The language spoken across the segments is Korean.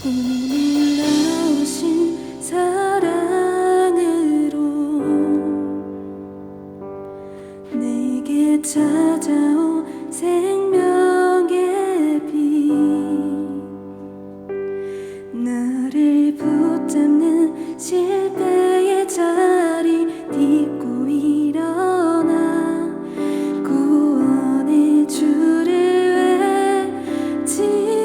오늘 나오신 사랑으로 내게 찾아온 생명의 빛, 나를 붙잡는 실패의 자리 딛고 일어나 구원의 주를 외치리.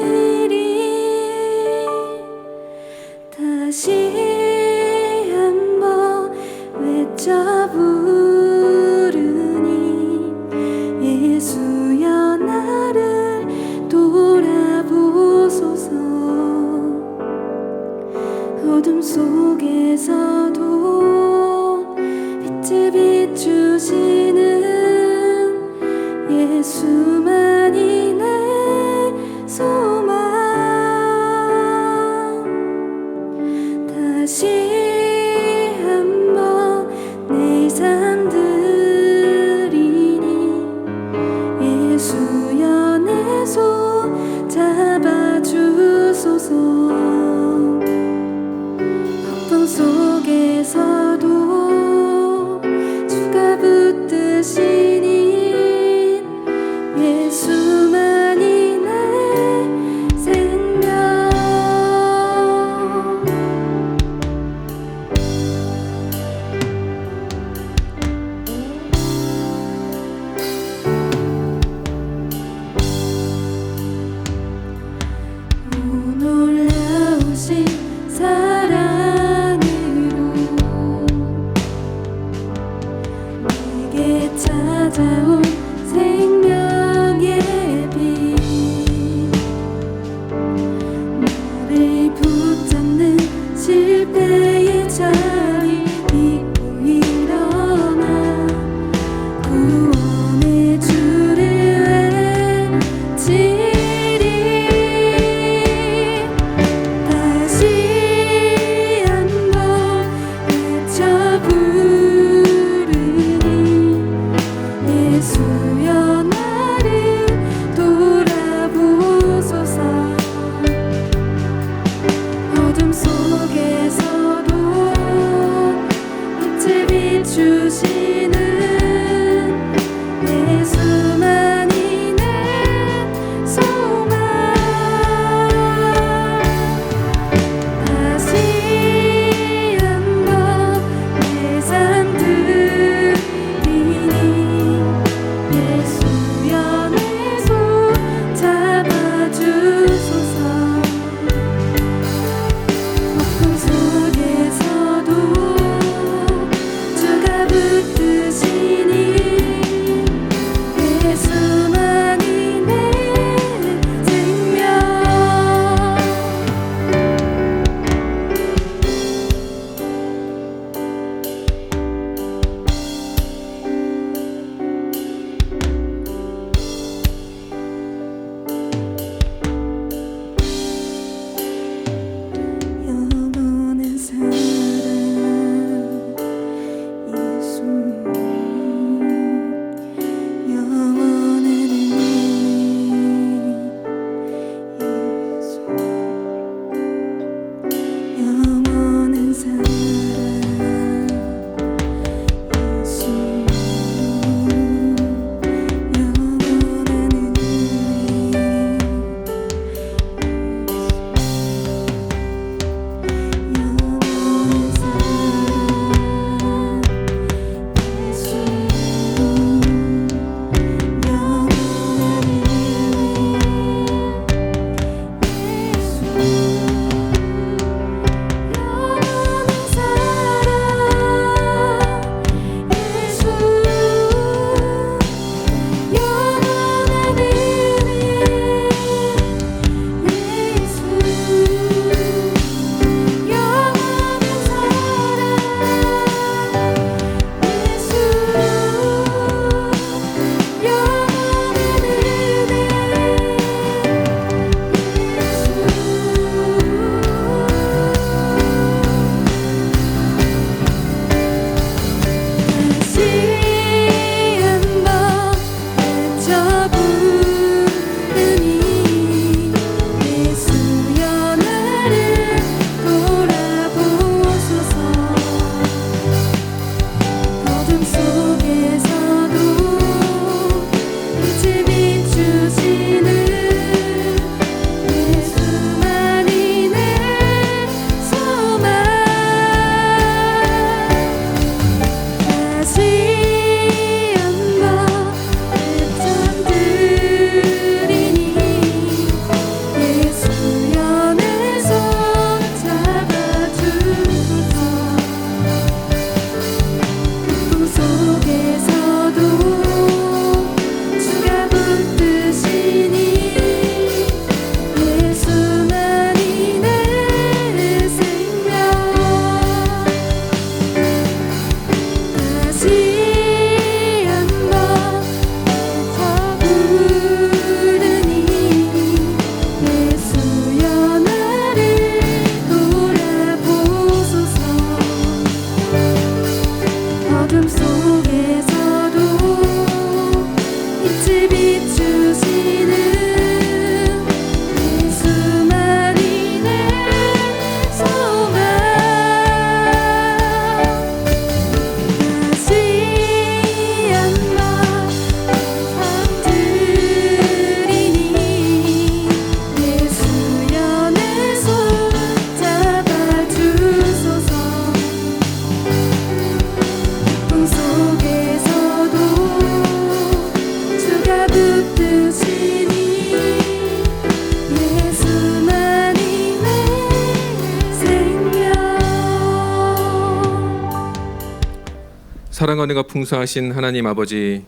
사랑과 은혜가 풍성하신 하나님 아버지,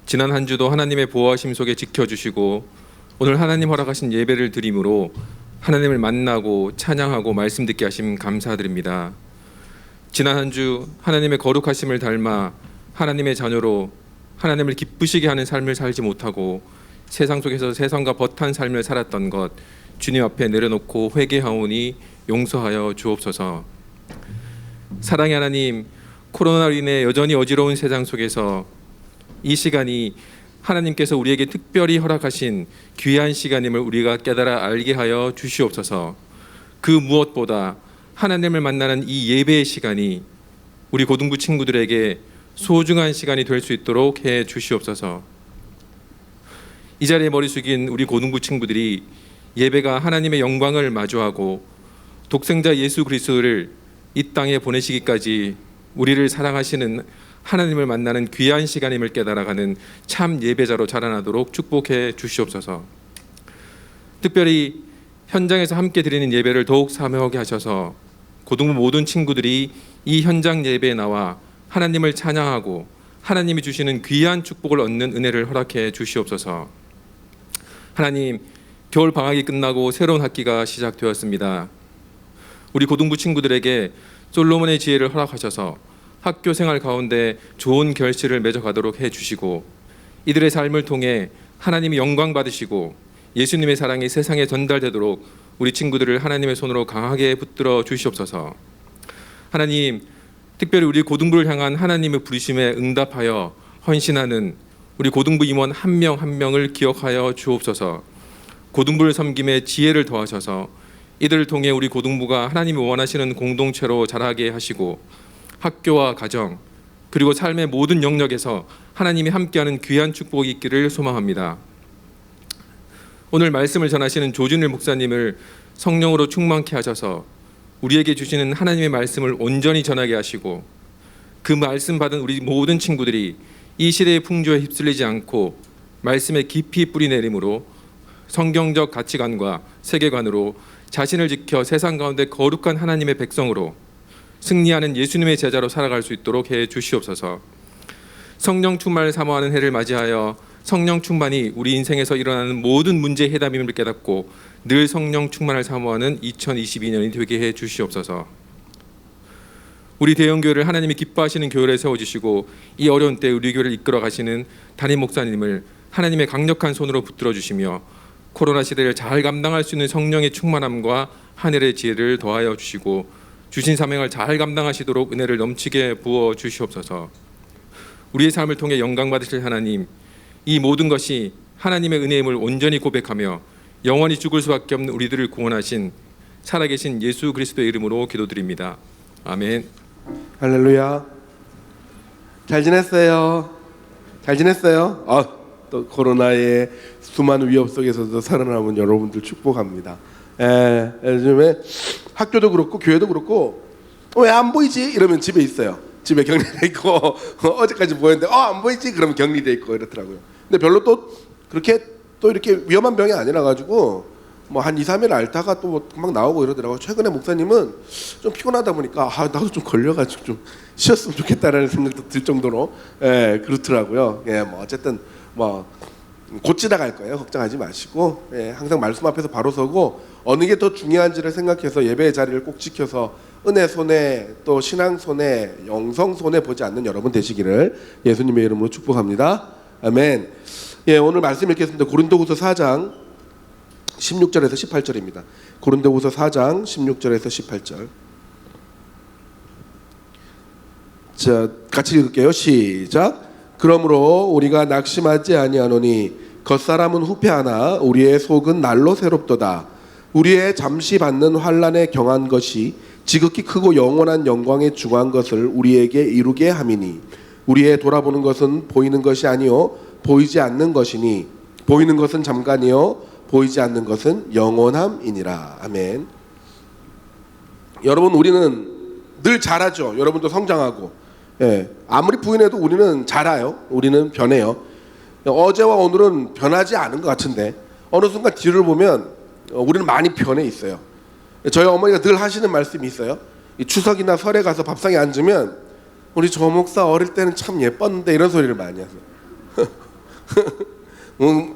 지난 한 주도 하나님의 보호하심 속에 지켜주시고 오늘 하나님 허락하신 예배를 드림으로 하나님을 만나고 찬양하고 말씀 듣게 하심 감사드립니다. 지난 한 주 하나님의 거룩하심을 닮아 하나님의 자녀로 하나님을 기쁘시게 하는 삶을 살지 못하고 세상 속에서 세상과 벗한 삶을 살았던 것 주님 앞에 내려놓고 회개하오니 용서하여 주옵소서. 사랑의 하나님, 코로나로 인해 여전히 어지러운 세상 속에서 이 시간이 하나님께서 우리에게 특별히 허락하신 귀한 시간임을 우리가 깨달아 알게 하여 주시옵소서. 그 무엇보다 하나님을 만나는 이 예배의 시간이 우리 고등부 친구들에게 소중한 시간이 될 수 있도록 해 주시옵소서. 이 자리에 머리 숙인 우리 고등부 친구들이 예배가 하나님의 영광을 마주하고 독생자 예수 그리스도를 이 땅에 보내시기까지 우리를 사랑하시는 하나님을 만나는 귀한 시간임을 깨달아가는 참 예배자로 자라나도록 축복해 주시옵소서. 특별히 현장에서 함께 드리는 예배를 더욱 사모하게 하셔서 고등부 모든 친구들이 이 현장 예배에 나와 하나님을 찬양하고 하나님이 주시는 귀한 축복을 얻는 은혜를 허락해 주시옵소서. 하나님, 겨울 방학이 끝나고 새로운 학기가 시작되었습니다. 우리 고등부 친구들에게 솔로몬의 지혜를 허락하셔서 학교 생활 가운데 좋은 결실을 맺어가도록 해주시고 이들의 삶을 통해 하나님이 영광 받으시고 예수님의 사랑이 세상에 전달되도록 우리 친구들을 하나님의 손으로 강하게 붙들어 주시옵소서. 하나님, 특별히 우리 고등부를 향한 하나님의 부르심에 응답하여 헌신하는 우리 고등부 임원 한 명 한 명을 기억하여 주옵소서. 고등부를 섬김에 지혜를 더하셔서 이들을 통해 우리 고등부가 하나님이 원하시는 공동체로 자라게 하시고 학교와 가정 그리고 삶의 모든 영역에서 하나님이 함께하는 귀한 축복이 있기를 소망합니다. 오늘 말씀을 전하시는 조준일 목사님을 성령으로 충만케 하셔서 우리에게 주시는 하나님의 말씀을 온전히 전하게 하시고 그 말씀 받은 우리 모든 친구들이 이 시대의 풍조에 휩쓸리지 않고 말씀에 깊이 뿌리 내림으로 성경적 가치관과 세계관으로 자신을 지켜 세상 가운데 거룩한 하나님의 백성으로 승리하는 예수님의 제자로 살아갈 수 있도록 해 주시옵소서. 성령 충만을 사모하는 해를 맞이하여 성령 충만이 우리 인생에서 일어나는 모든 문제의 해답임을 깨닫고 늘 성령 충만을 사모하는 2022년이 되게 해 주시옵소서. 우리 대형교회를 하나님이 기뻐하시는 교회를 세워주시고 이 어려운 때 우리 교회를 이끌어 가시는 담임 목사님을 하나님의 강력한 손으로 붙들어 주시며 코로나 시대를 잘 감당할 수 있는 성령의 충만함과 하늘의 지혜를 더하여 주시고 주신 사명을 잘 감당하시도록 은혜를 넘치게 부어 주시옵소서. 우리의 삶을 통해 영광 받으실 하나님, 이 모든 것이 하나님의 은혜임을 온전히 고백하며 영원히 죽을 수밖에 없는 우리들을 구원하신 살아계신 예수 그리스도의 이름으로 기도드립니다. 아멘. 할렐루야. 잘 지냈어요? 잘 지냈어요? 또 코로나의 수많은 위협 속에서도 살아남은 여러분들 축복합니다. 요즘에 학교도 그렇고 교회도 그렇고 왜 안 보이지? 이러면 집에 있어요. 집에 격리돼 있고 어제까지 보였는데 안 보이지? 그러면 격리돼 있고 이렇더라고요. 근데 별로 또 그렇게 또 이렇게 위험한 병이 아니라 가지고 뭐 한 2, 3일 앓다가 또 금방 나오고 이러더라고요. 최근에 목사님은 좀 피곤하다 보니까 나도 좀 걸려가지고 좀 쉬었으면 좋겠다라는 생각도 들 정도로 그렇더라고요. 뭐 어쨌든 뭐 고치다 갈 거예요. 걱정하지 마시고 항상 말씀 앞에서 바로 서고 어느 게 더 중요한지를 생각해서 예배의 자리를 꼭 지켜서 은혜 손에 또 신앙 손에 영성 손에 보지 않는 여러분 되시기를 예수님의 이름으로 축복합니다. 아멘. 오늘 말씀 읽겠습니다. 고린도후서 4장 16절에서 18절입니다. 고린도후서 4장 16절에서 18절. 자, 같이 읽을게요. 시작. 그러므로 우리가 낙심하지 아니하노니 겉사람은 후패하나 우리의 속은 날로 새롭도다. 우리의 잠시 받는 환난에 경한 것이 지극히 크고 영원한 영광에 중한 것을 우리에게 이루게 함이니 우리의 돌아보는 것은 보이는 것이 아니요 보이지 않는 것이니 보이는 것은 잠깐이요 보이지 않는 것은 영원함이니라. 아멘. 여러분, 우리는 늘 자라죠. 여러분도 성장하고 아무리 부인해도 우리는 자라요. 우리는 변해요. 어제와 오늘은 변하지 않은 것 같은데 어느 순간 뒤를 보면 우리는 많이 변해 있어요. 저희 어머니가 늘 하시는 말씀이 있어요. 이 추석이나 설에 가서 밥상에 앉으면 우리 조 목사 어릴 때는 참 예뻤는데 이런 소리를 많이 하세요.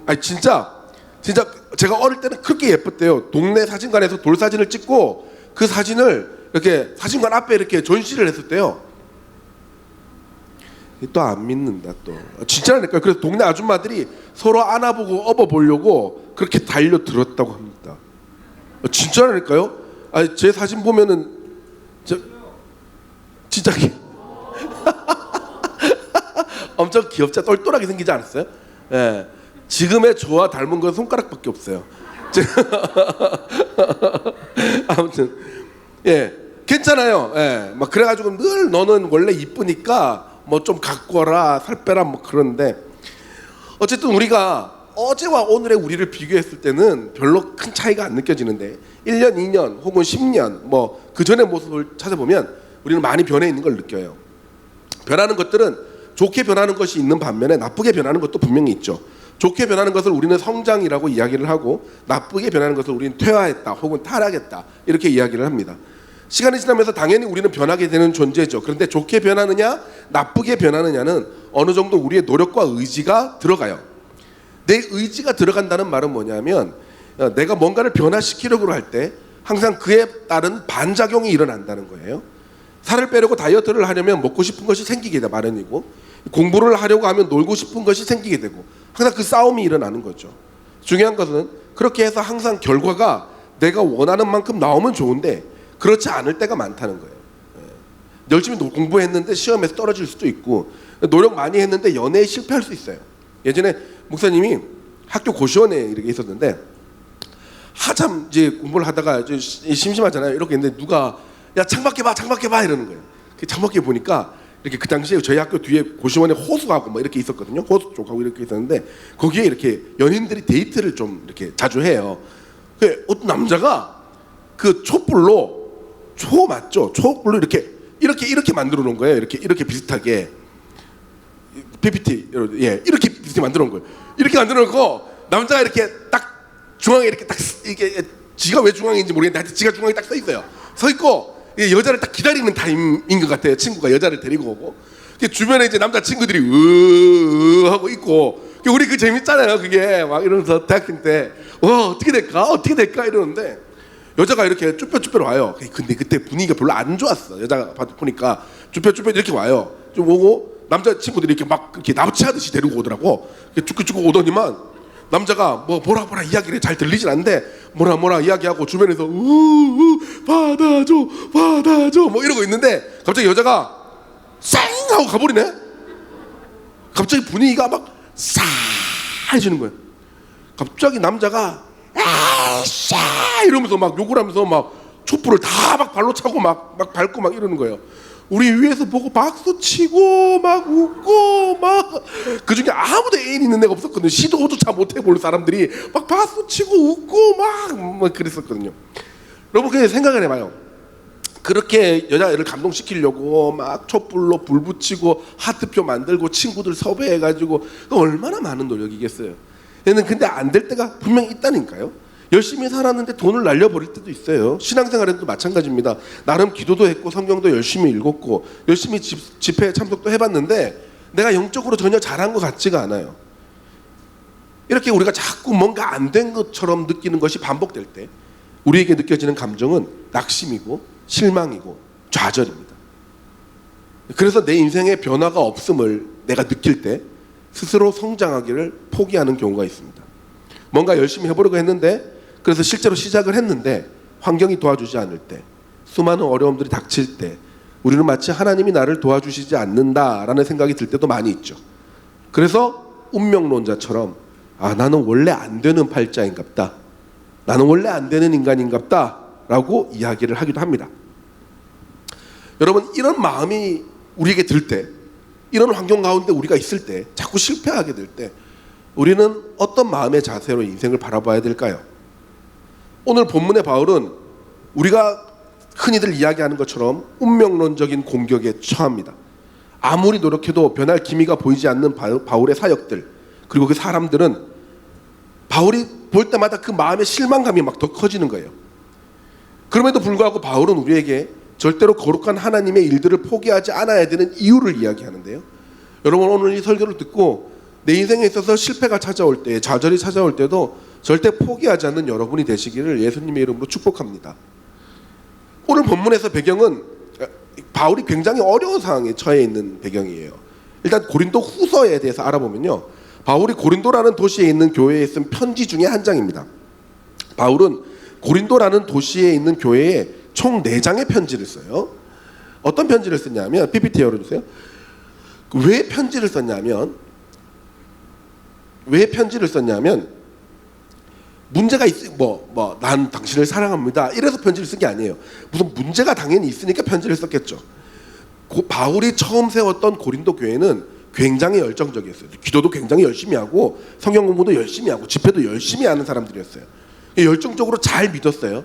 아니 진짜 제가 어릴 때는 그렇게 예뻤대요. 동네 사진관에서 돌 사진을 찍고 그 사진을 이렇게 사진관 앞에 이렇게 전시를 했었대요. 또 안 믿는다 또. 진짜라니까요. 그래서 동네 아줌마들이 서로 안아보고 업어보려고 그렇게 달려들었다고 합니다. 진짜라니까요. 아니 제 사진 보면은 진짜 엄청 귀엽자 똘똘하게 생기지 않았어요? 예. 지금의 저와 닮은 건 손가락밖에 없어요. 아무튼 예 괜찮아요. 예. 막 그래가지고 늘 너는 원래 이쁘니까 뭐 좀 갖고 와라 살 빼라 뭐 그런데 어쨌든 우리가 어제와 오늘의 우리를 비교했을 때는 별로 큰 차이가 안 느껴지는데 1년, 2년 혹은 10년 뭐 그 전의 모습을 찾아보면 우리는 많이 변해 있는 걸 느껴요. 변하는 것들은 좋게 변하는 것이 있는 반면에 나쁘게 변하는 것도 분명히 있죠. 좋게 변하는 것을 우리는 성장이라고 이야기를 하고 나쁘게 변하는 것을 우리는 퇴화했다 혹은 타락했다 이렇게 이야기를 합니다. 시간이 지나면서 당연히 우리는 변하게 되는 존재죠. 그런데 좋게 변하느냐 나쁘게 변하느냐는 어느 정도 우리의 노력과 의지가 들어가요. 내 의지가 들어간다는 말은 뭐냐면 내가 뭔가를 변화시키려고 할 때 항상 그에 따른 반작용이 일어난다는 거예요. 살을 빼려고 다이어트를 하려면 먹고 싶은 것이 생기게 돼 마련이고 공부를 하려고 하면 놀고 싶은 것이 생기게 되고 항상 그 싸움이 일어나는 거죠. 중요한 것은 그렇게 해서 항상 결과가 내가 원하는 만큼 나오면 좋은데 그렇지 않을 때가 많다는 거예요. 열심히 공부했는데 시험에서 떨어질 수도 있고 노력 많이 했는데 연애에 실패할 수 있어요. 예전에 목사님이 학교 고시원에 이렇게 있었는데 한참 이제 공부를 하다가 심심하잖아요. 이렇게 했는데 누가 야 창밖에 봐 이러는 거예요. 창밖에 보니까 이렇게 그 당시에 저희 학교 뒤에 고시원에 호수하고 뭐 이렇게 있었거든요. 호수 쪽하고 이렇게 있었는데 거기에 이렇게 연인들이 데이트를 좀 이렇게 자주 해요. 그 어떤 남자가 그 촛불로 초 맞죠? 촛불로 이렇게 만들어 놓은 거예요. 이렇게 비슷하게 PPT 이렇게 비슷하게 만들어 놓은 거예요. 이렇게 만들어 놓고 남자가 이렇게 딱 중앙에 이렇게 딱 이게 지가 왜 중앙인지 모르겠는데 하여튼 지가 중앙에 딱 서 있어요. 서 있고 여자를 딱 기다리는 타임인 것 같아요. 친구가 여자를 데리고 오고 주변에 이제 남자 친구들이 으 하고 있고 우리 그 재밌잖아요. 그게 막 이러면서 대학생 때 어떻게 될까 이러는데 여자가 이렇게 쭈뼛쭈뼛 와요. 근데 그때 분위기가 별로 안 좋았어. 여자가 보니까 쭈뼛쭈뼛 이렇게 와요. 좀 오고 남자 친구들이 이렇게 막 이렇게 납치하듯이 데리고 오더라고. 쭈뼛쭈뼛 오더니만 남자가 뭐라 이야기를 잘 들리진 않는데 뭐라 이야기하고 주변에서 받아줘 뭐 이러고 있는데 갑자기 여자가 쌩 하고 가버리네. 갑자기 분위기가 막 싸해지는 거예요. 갑자기 남자가 아싸 이러면서 막 욕을 하면서 막 촛불을 다 막 발로 차고 막 밟고 막 이러는 거예요. 우리 위에서 보고 박수 치고 막 웃고 막 그중에 아무도 애인 있는 애가 없었거든요. 시도조차 못 해볼 사람들이 막 박수 치고 웃고 막 그랬었거든요. 여러분 그냥 생각을 해봐요. 그렇게 여자애를 감동시키려고 막 촛불로 불 붙이고 하트표 만들고 친구들 섭외해가지고 얼마나 많은 노력이겠어요. 얘는 근데 안 될 때가 분명히 있다니까요. 열심히 살았는데 돈을 날려버릴 때도 있어요. 신앙생활에도 마찬가지입니다. 나름 기도도 했고 성경도 열심히 읽었고 열심히 집회에 참석도 해봤는데 내가 영적으로 전혀 잘한 것 같지가 않아요. 이렇게 우리가 자꾸 뭔가 안 된 것처럼 느끼는 것이 반복될 때 우리에게 느껴지는 감정은 낙심이고 실망이고 좌절입니다. 그래서 내 인생에 변화가 없음을 내가 느낄 때 스스로 성장하기를 포기하는 경우가 있습니다. 뭔가 열심히 해보려고 했는데 그래서 실제로 시작을 했는데 환경이 도와주지 않을 때 수많은 어려움들이 닥칠 때 우리는 마치 하나님이 나를 도와주시지 않는다라는 생각이 들 때도 많이 있죠. 그래서 운명론자처럼 나는 원래 안 되는 팔자인갑다. 나는 원래 안 되는 인간인갑다 라고 이야기를 하기도 합니다. 여러분 이런 마음이 우리에게 들 때 이런 환경 가운데 우리가 있을 때 자꾸 실패하게 될 때 우리는 어떤 마음의 자세로 인생을 바라봐야 될까요? 오늘 본문의 바울은 우리가 흔히들 이야기하는 것처럼 운명론적인 공격에 처합니다. 아무리 노력해도 변할 기미가 보이지 않는 바울의 사역들 그리고 그 사람들은 바울이 볼 때마다 그 마음의 실망감이 막 더 커지는 거예요. 그럼에도 불구하고 바울은 우리에게 절대로 거룩한 하나님의 일들을 포기하지 않아야 되는 이유를 이야기하는데요. 여러분 오늘 이 설교를 듣고 내 인생에 있어서 실패가 찾아올 때, 좌절이 찾아올 때도 절대 포기하지 않는 여러분이 되시기를 예수님의 이름으로 축복합니다. 오늘 본문에서 배경은 바울이 굉장히 어려운 상황에 처해 있는 배경이에요. 일단 고린도 후서에 대해서 알아보면요, 바울이 고린도라는 도시에 있는 교회에 쓴 편지 중에 한 장입니다. 바울은 고린도라는 도시에 있는 교회에 총 4장의 편지를 써요. 어떤 편지를 썼냐면, PPT 열어주세요. 왜 편지를 썼냐면 문제가 난 당신을 사랑합니다 이래서 편지를 쓴 게 아니에요. 무슨 문제가 당연히 있으니까 편지를 썼겠죠. 바울이 처음 세웠던 고린도 교회는 굉장히 열정적이었어요. 기도도 굉장히 열심히 하고 성경 공부도 열심히 하고 집회도 열심히 하는 사람들이었어요. 열정적으로 잘 믿었어요.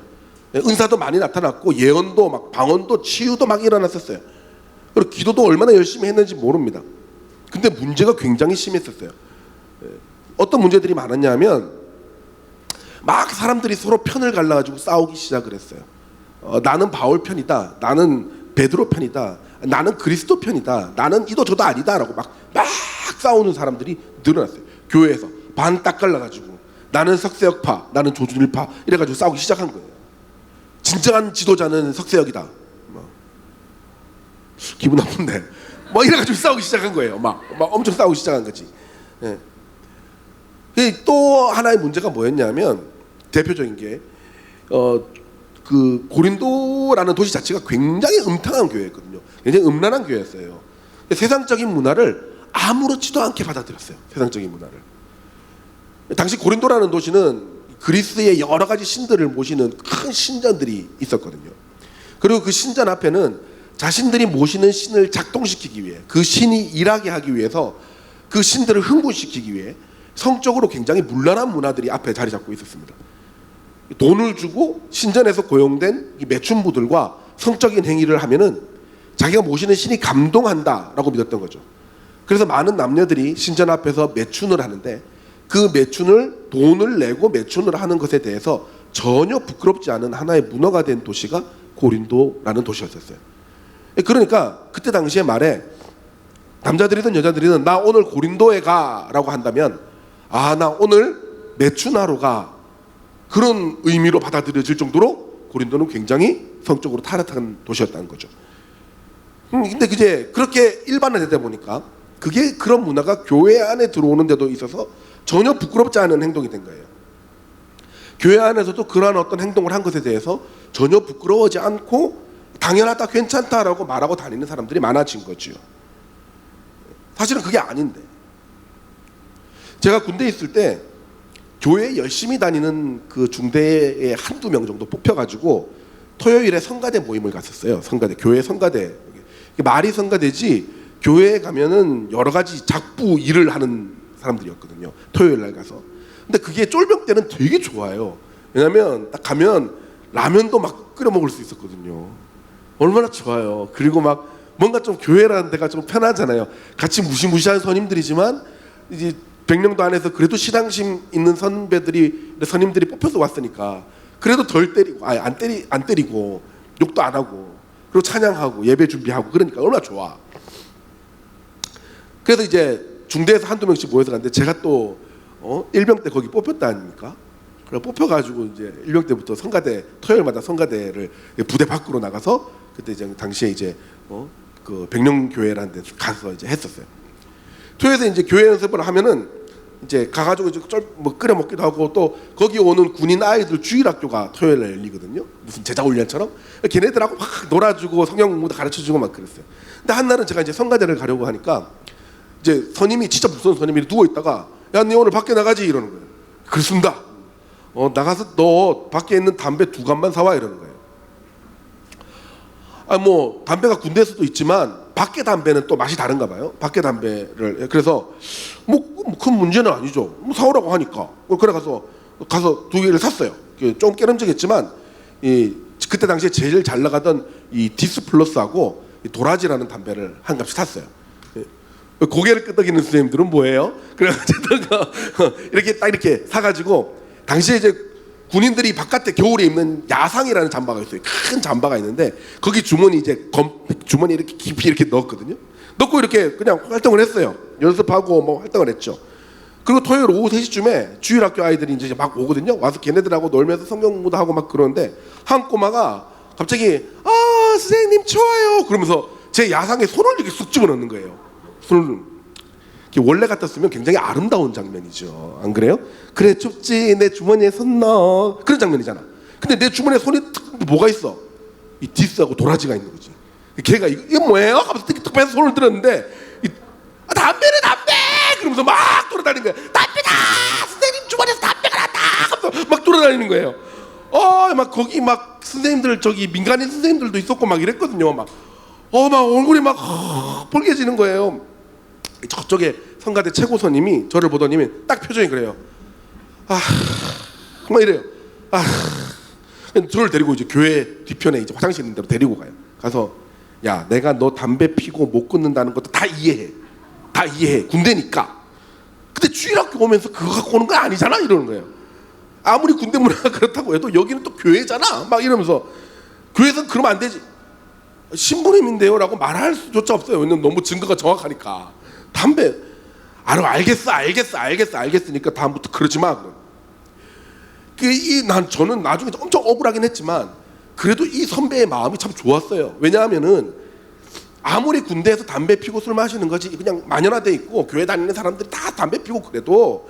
은사도 많이 나타났고 예언도 막 방언도 치유도 막 일어났었어요. 그리고 기도도 얼마나 열심히 했는지 모릅니다. 근데 문제가 굉장히 심했었어요. 어떤 문제들이 많았냐면 막 사람들이 서로 편을 갈라가지고 싸우기 시작을 했어요. 나는 바울 편이다, 나는 베드로 편이다, 나는 그리스도 편이다, 나는 이도 저도 아니다 라고 막 싸우는 사람들이 늘어났어요. 교회에서 반 딱 갈라가지고 나는 석세역파, 나는 조준일파 이래가지고 싸우기 시작한 거예요. 진정한 지도자는 석세역이다, 기분 나쁜데 이래가지고 싸우기 시작한 거예요. 막 엄청 싸우기 시작한 거지. 예. 또 하나의 문제가 뭐였냐면, 대표적인 게 그 고린도라는 도시 자체가 굉장히 음탕한 교회였거든요. 굉장히 음란한 교회였어요. 세상적인 문화를 아무렇지도 않게 받아들였어요. 세상적인 문화를. 당시 고린도라는 도시는 그리스의 여러 가지 신들을 모시는 큰 신전들이 있었거든요. 그리고 그 신전 앞에는 자신들이 모시는 신을 작동시키기 위해, 그 신이 일하게 하기 위해서, 그 신들을 흥분시키기 위해 성적으로 굉장히 문란한 문화들이 앞에 자리 잡고 있었습니다. 돈을 주고 신전에서 고용된 이 매춘부들과 성적인 행위를 하면은 자기가 모시는 신이 감동한다라고 믿었던 거죠. 그래서 많은 남녀들이 신전 앞에서 매춘을 하는데, 그 매춘을 돈을 내고 매춘을 하는 것에 대해서 전혀 부끄럽지 않은 하나의 문화가 된 도시가 고린도라는 도시였었어요. 그러니까 그때 당시에 말에 남자들이든 여자들이든 나 오늘 고린도에 가라고 한다면, 나 오늘 매춘하러 가, 그런 의미로 받아들여질 정도로 고린도는 굉장히 성적으로 타락한 도시였다는 거죠. 근데 이제 그렇게 일반화되다 보니까 그게, 그런 문화가 교회 안에 들어오는 데도 있어서 전혀 부끄럽지 않은 행동이 된 거예요. 교회 안에서도 그러한 어떤 행동을 한 것에 대해서 전혀 부끄러워하지 않고 당연하다, 괜찮다라고 말하고 다니는 사람들이 많아진 거죠. 사실은 그게 아닌데, 제가 군대에 있을 때 교회에 열심히 다니는 그 중대에 한두 명 정도 뽑혀가지고 토요일에 성가대 모임을 갔었어요. 성가대, 교회 성가대. 말이 성가대지 교회에 가면은 여러 가지 작부 일을 하는 사람들이었거든요. 토요일 날 가서. 근데 그게 쫄병 때는 되게 좋아요. 왜냐면 딱 가면 라면도 막 끓여 먹을 수 있었거든요. 얼마나 좋아요. 그리고 막 뭔가 좀 교회라는 데가 좀 편하잖아요. 같이 무시무시한 선임들이지만 이제 백령도 안에서 그래도 신앙심 있는 선임들이 뽑혀서 왔으니까 그래도 덜 때리고, 안 때리고 욕도 안 하고, 그리고 찬양하고 예배 준비하고, 그러니까 얼마나 좋아. 그래서 이제 중대에서 한두 명씩 모여서 갔는데, 제가 또 일병 때 거기 뽑혔다 아닙니까? 그래서 뽑혀가지고 이제 일병 때부터 성가대, 토요일마다 성가대를 부대 밖으로 나가서, 그때 이제 당시에 이제 그 백령교회라는 데 가서 이제 했었어요. 토요일에 이제 교회 연습을 하면은 이제 가가지고 이제 끓여 먹기도 하고, 또 거기 오는 군인 아이들 주일학교가 토요일에 열리거든요. 무슨 제자훈련처럼 걔네들하고 막 놀아주고 성경 공부도 가르쳐주고 막 그랬어요. 근데 한 날은 제가 이제 성가대를 가려고 하니까 이제 선임이, 진짜 무서운 선임이 누워 있다가, 야, 너 오늘 밖에 나가지 이러는 거예요. 그렇습니다. 나가서 너 밖에 있는 담배 2갑만 사와 이러는 거예요. 뭐 담배가 군대에서도 있지만 밖에 담배는 또 맛이 다른가 봐요. 밖에 담배를. 그래서 뭐 큰 문제는 아니죠. 뭐 사오라고 하니까. 그래 가서 2개를 샀어요. 좀 깨름직했지만 그때 당시에 제일 잘 나가던 이 디스플러스하고 도라지라는 담배를 한 값씩 샀어요. 고개를 끄덕이는 선생님들은 뭐예요? 그래가지고 이렇게 딱 이렇게 사가지고, 당시에 이제 군인들이 바깥에 겨울에 입는 야상이라는 잠바가 있어요. 큰 잠바가 있는데 거기 주머니 주머니 이렇게 깊이 이렇게 넣었거든요. 넣고 이렇게 그냥 활동을 했어요. 연습하고 뭐 활동을 했죠. 그리고 토요일 오후 3시쯤에 주일학교 아이들이 이제 막 오거든요. 와서 걔네들하고 놀면서 성경 공부도 하고 막 그러는데 한 꼬마가 갑자기 선생님 추워요 그러면서 제 야상에 손을 이렇게 쑥 집어넣는 거예요. 손을 원래 같았으면 굉장히 아름다운 장면이죠. 안 그래요? 그래 춥지 내 주머니에 손 넣어 그런 장면이잖아. 근데 내 주머니에 손이 뭐가 있어? 이 디스하고 도라지가 있는 거지. 걔가 이거 뭐예요? 하면서 틱틱 빼서 손을 들었는데 담배네 담배 그러면서 막 돌아다니는 거예요. 담배다 선생님 주머니에서 담배가 났다 하면서 막 돌아다니는 거예요. 막 거기 막 선생님들 저기 민간인 선생님들도 있었고 막 이랬거든요. 막 얼굴이 막 벌개지는 거예요. 저쪽에 성가대 최고선님이 저를 보더니 딱 표정이 그래요. 막 이래요. 저를 데리고 이제 교회 뒤편에 이제 화장실 있는 데로 데리고 가요. 가서 야 내가 너 담배 피고 못 끊는다는 것도 다 이해해. 다 이해해. 군대니까. 근데 주일학교 오면서 그거 갖고 오는 거 아니잖아 이러는 거예요. 아무리 군대 문화가 그렇다고 해도 여기는 또 교회잖아. 막 이러면서 교회에서는 그러면 안 되지. 신부님인데요 라고 말할 수조차 없어요. 왜냐면 너무 증거가 정확하니까. 담배 알겠으니까 다음부터 그러지 마. 저는 나중에 엄청 억울하긴 했지만 그래도 이 선배의 마음이 참 좋았어요. 왜냐하면은 아무리 군대에서 담배 피고 술 마시는 거지 그냥 만연화돼 있고 교회 다니는 사람들이 다 담배 피고 그래도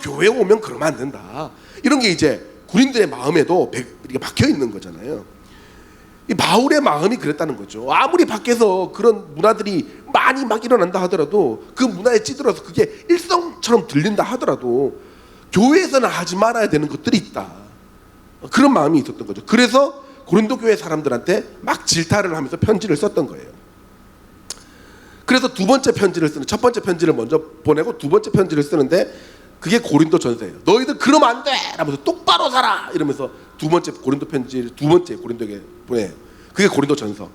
교회에 오면 그러면 안 된다. 이런 게 이제 군인들의 마음에도 이렇게 박혀 있는 거잖아요. 이 바울의 마음이 그랬다는 거죠. 아무리 밖에서 그런 문화들이 많이 막 일어난다 하더라도 그 문화에 찌들어서 그게 일성처럼 들린다 하더라도 교회에서는 하지 말아야 되는 것들이 있다. 그런 마음이 있었던 거죠. 그래서 고린도 교회 사람들한테 막 질타를 하면서 편지를 썼던 거예요. 그래서 두 번째 편지를 쓰는 첫 번째 편지를 먼저 보내고 두 번째 편지를 쓰는데 그게 고린도 전서예요. 너희들 그러면 안 돼! 라면서 똑바로 살아! 이러면서 두 번째 고린도에게 보내요. 그게 고린도 전서.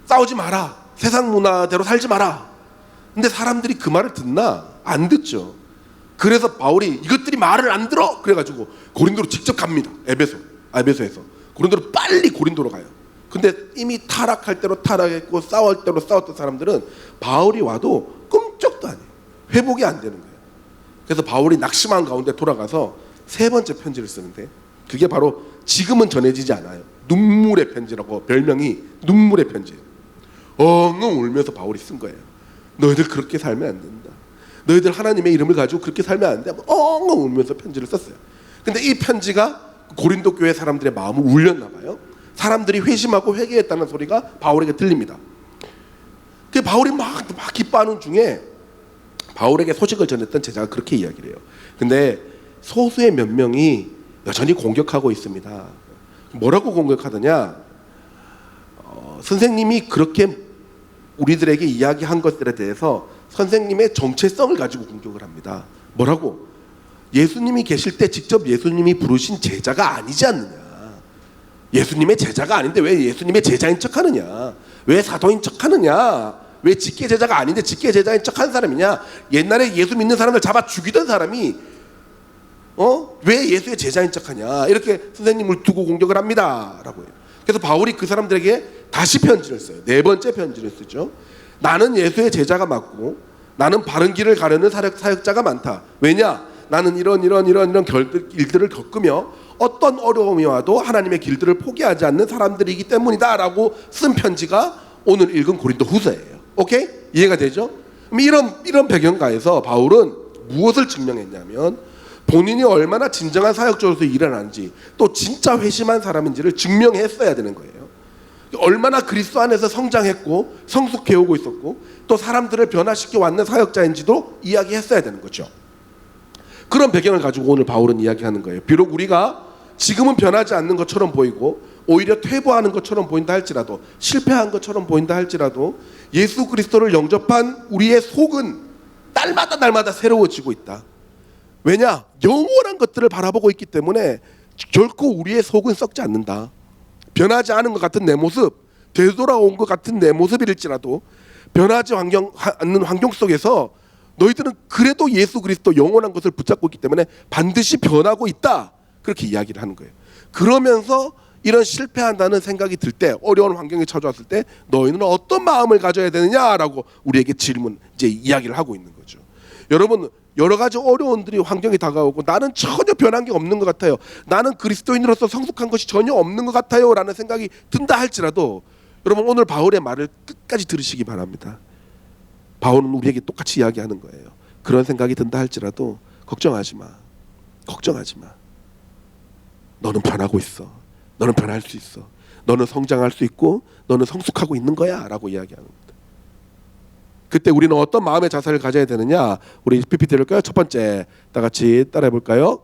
싸우지 마라. 세상 문화대로 살지 마라. 근데 사람들이 그 말을 듣나? 안 듣죠. 그래서 바울이 이것들이 말을 안 들어! 그래가지고 고린도로 직접 갑니다. 에베소에서. 빨리 고린도로 가요. 근데 이미 타락할 대로 타락했고 싸울 대로 싸웠던 사람들은 바울이 와도 끔찍도 안 해요. 회복이 안 되는 거예요. 그래서 바울이 낙심한 가운데 돌아가서 세 번째 편지를 쓰는데 그게 바로 지금은 전해지지 않아요. 눈물의 편지라고 별명이 눈물의 편지예요. 엉엉 울면서 바울이 쓴 거예요. 너희들 그렇게 살면 안 된다. 너희들 하나님의 이름을 가지고 그렇게 살면 안 돼. 엉엉 울면서 편지를 썼어요. 근데 이 편지가 고린도 교회 사람들의 마음을 울렸나 봐요. 사람들이 회심하고 회개했다는 소리가 바울에게 들립니다. 그 바울이 막 기뻐하는 중에 바울에게 소식을 전했던 제자가 그렇게 이야기를 해요. 근데 소수의 몇 명이 여전히 공격하고 있습니다. 뭐라고 공격하더냐? 선생님이 그렇게 우리들에게 이야기한 것들에 대해서 선생님의 정체성을 가지고 공격을 합니다. 뭐라고? 예수님이 계실 때 직접 예수님이 부르신 제자가 아니지 않느냐. 예수님의 제자가 아닌데 왜 예수님의 제자인 척하느냐. 왜 사도인 척하느냐. 왜 직계 제자가 아닌데 직계 제자인 척한 사람이냐. 옛날에 예수 믿는 사람들 잡아 죽이던 사람이 왜 예수의 제자인 척하냐. 이렇게 선생님을 두고 공격을 합니다 라고 해요. 그래서 바울이 그 사람들에게 다시 편지를 써요. 네 번째 편지를 쓰죠. 나는 예수의 제자가 맞고 나는 바른 길을 가르는 사역자가 많다. 왜냐? 나는 이런 일들을 겪으며 어떤 어려움이 와도 하나님의 길들을 포기하지 않는 사람들이기 때문이다 라고 쓴 편지가 오늘 읽은 고린도 후서예요. 오케이? 이해가 되죠? 이런 배경가에서 바울은 무엇을 증명했냐면 본인이 얼마나 진정한 사역자로서 일어나는지 또 진짜 회심한 사람인지를 증명했어야 되는 거예요. 얼마나 그리스도 안에서 성장했고 성숙해오고 있었고 또 사람들을 변화시켜 왔는 사역자인지도 이야기했어야 되는 거죠. 그런 배경을 가지고 오늘 바울은 이야기하는 거예요. 비록 우리가 지금은 변하지 않는 것처럼 보이고 오히려 퇴보하는 것처럼 보인다 할지라도 실패한 것처럼 보인다 할지라도 예수 그리스도를 영접한 우리의 속은 날마다 새로워지고 있다. 왜냐? 영원한 것들을 바라보고 있기 때문에 결코 우리의 속은 썩지 않는다. 변하지 않은 것 같은 내 모습, 되돌아온 것 같은 내 모습일지라도 변하지 않는 환경 속에서 너희들은 그래도 예수 그리스도 영원한 것을 붙잡고 있기 때문에 반드시 변하고 있다. 그렇게 이야기를 하는 거예요. 그러면서 이런 실패한다는 생각이 들 때, 어려운 환경이 찾아왔을 때 너희는 어떤 마음을 가져야 되느냐라고 우리에게 질문, 이제 이야기를 하고 있는 거죠. 여러분, 여러 가지 어려움들이 환경이 다가오고 나는 전혀 변한 게 없는 것 같아요. 나는 그리스도인으로서 성숙한 것이 전혀 없는 것 같아요 라는 생각이 든다 할지라도 여러분, 오늘 바울의 말을 끝까지 들으시기 바랍니다. 바울은 우리에게 똑같이 이야기하는 거예요. 그런 생각이 든다 할지라도 걱정하지 마. 걱정하지 마. 너는 변하고 있어. 너는 변할 수 있어. 너는 성장할 수 있고 너는 성숙하고 있는 거야 라고 이야기하는 겁니다. 그때 우리는 어떤 마음의 자세를 가져야 되느냐, 우리 PPT를 껴요. 첫 번째, 다 같이 따라해 볼까요?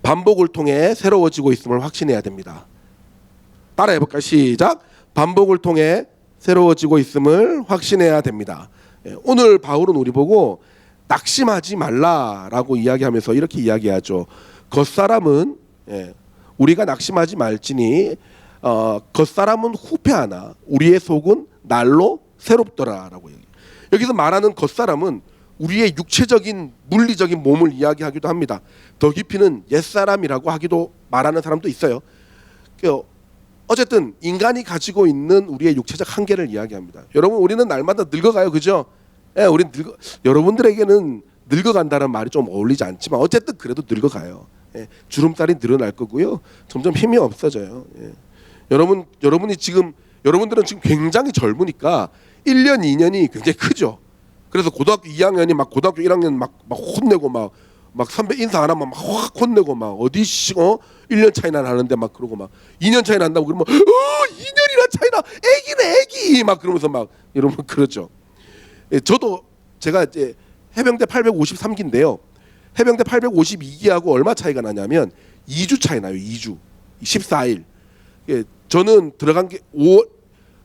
반복을 통해 새로워지고 있음을 확신해야 됩니다. 따라해 볼까요? 시작. 반복을 통해 새로워지고 있음을 확신해야 됩니다. 오늘 바울은 우리 보고 낙심하지 말라라고 이야기하면서 이렇게 이야기하죠. 겉사람은 우리가 낙심하지 말지니 겉사람은 후패하나 우리의 속은 날로 새롭더라라고 얘기. 여기서 말하는 겉사람은 우리의 육체적인 물리적인 몸을 이야기하기도 합니다. 더 깊이는 옛사람이라고 하기도 말하는 사람도 있어요. 어쨌든 인간이 가지고 있는 우리의 육체적 한계를 이야기합니다. 여러분, 우리는 날마다 늙어가요, 그죠? 우리는 여러분들에게는 늙어간다는 말이 좀 어울리지 않지만 어쨌든 그래도 늙어가요. 주름살이 늘어날 거고요. 점점 힘이 없어져요. 여러분들은 지금 굉장히 젊으니까 1년, 2년이 굉장히 크죠. 그래서 고등학교 2학년이 막 고등학교 1학년 막 혼내고 막 선배 인사 안 하면 막 확 혼내고 막 1년 차이나 나는데 막 그러고 막 2년 차이 난다고 그러면 2년이나 차이나 애기네 애기 막 그러면서 막 이러면 그러죠. 저도 제가 이제 해병대 853기인데요. 해병대 852기하고 얼마 차이가 나냐면 2주 차이 나요. 2주 14일. 저는 들어간 게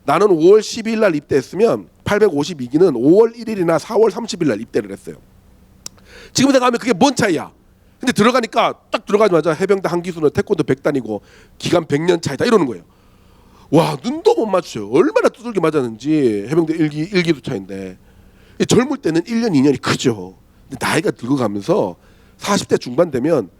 나는 5월 12일 날 입대했으면 852기는 5월 1일이나 4월 30일 날 입대를 했어요. 지금 생각하면 그게 뭔 차이야. 근데 들어가니까 딱 들어가자마자 해병대 한기수는 태권도 100단이고 기간 100년 차이다 이러는 거예요. 와, 눈도 못 맞춰요. 얼마나 두들겨 맞았는지. 해병대 1기수 차인데 젊을 때는 1년 2년이 크죠. 근데 나이가 늙어가면서 40대 중반 되면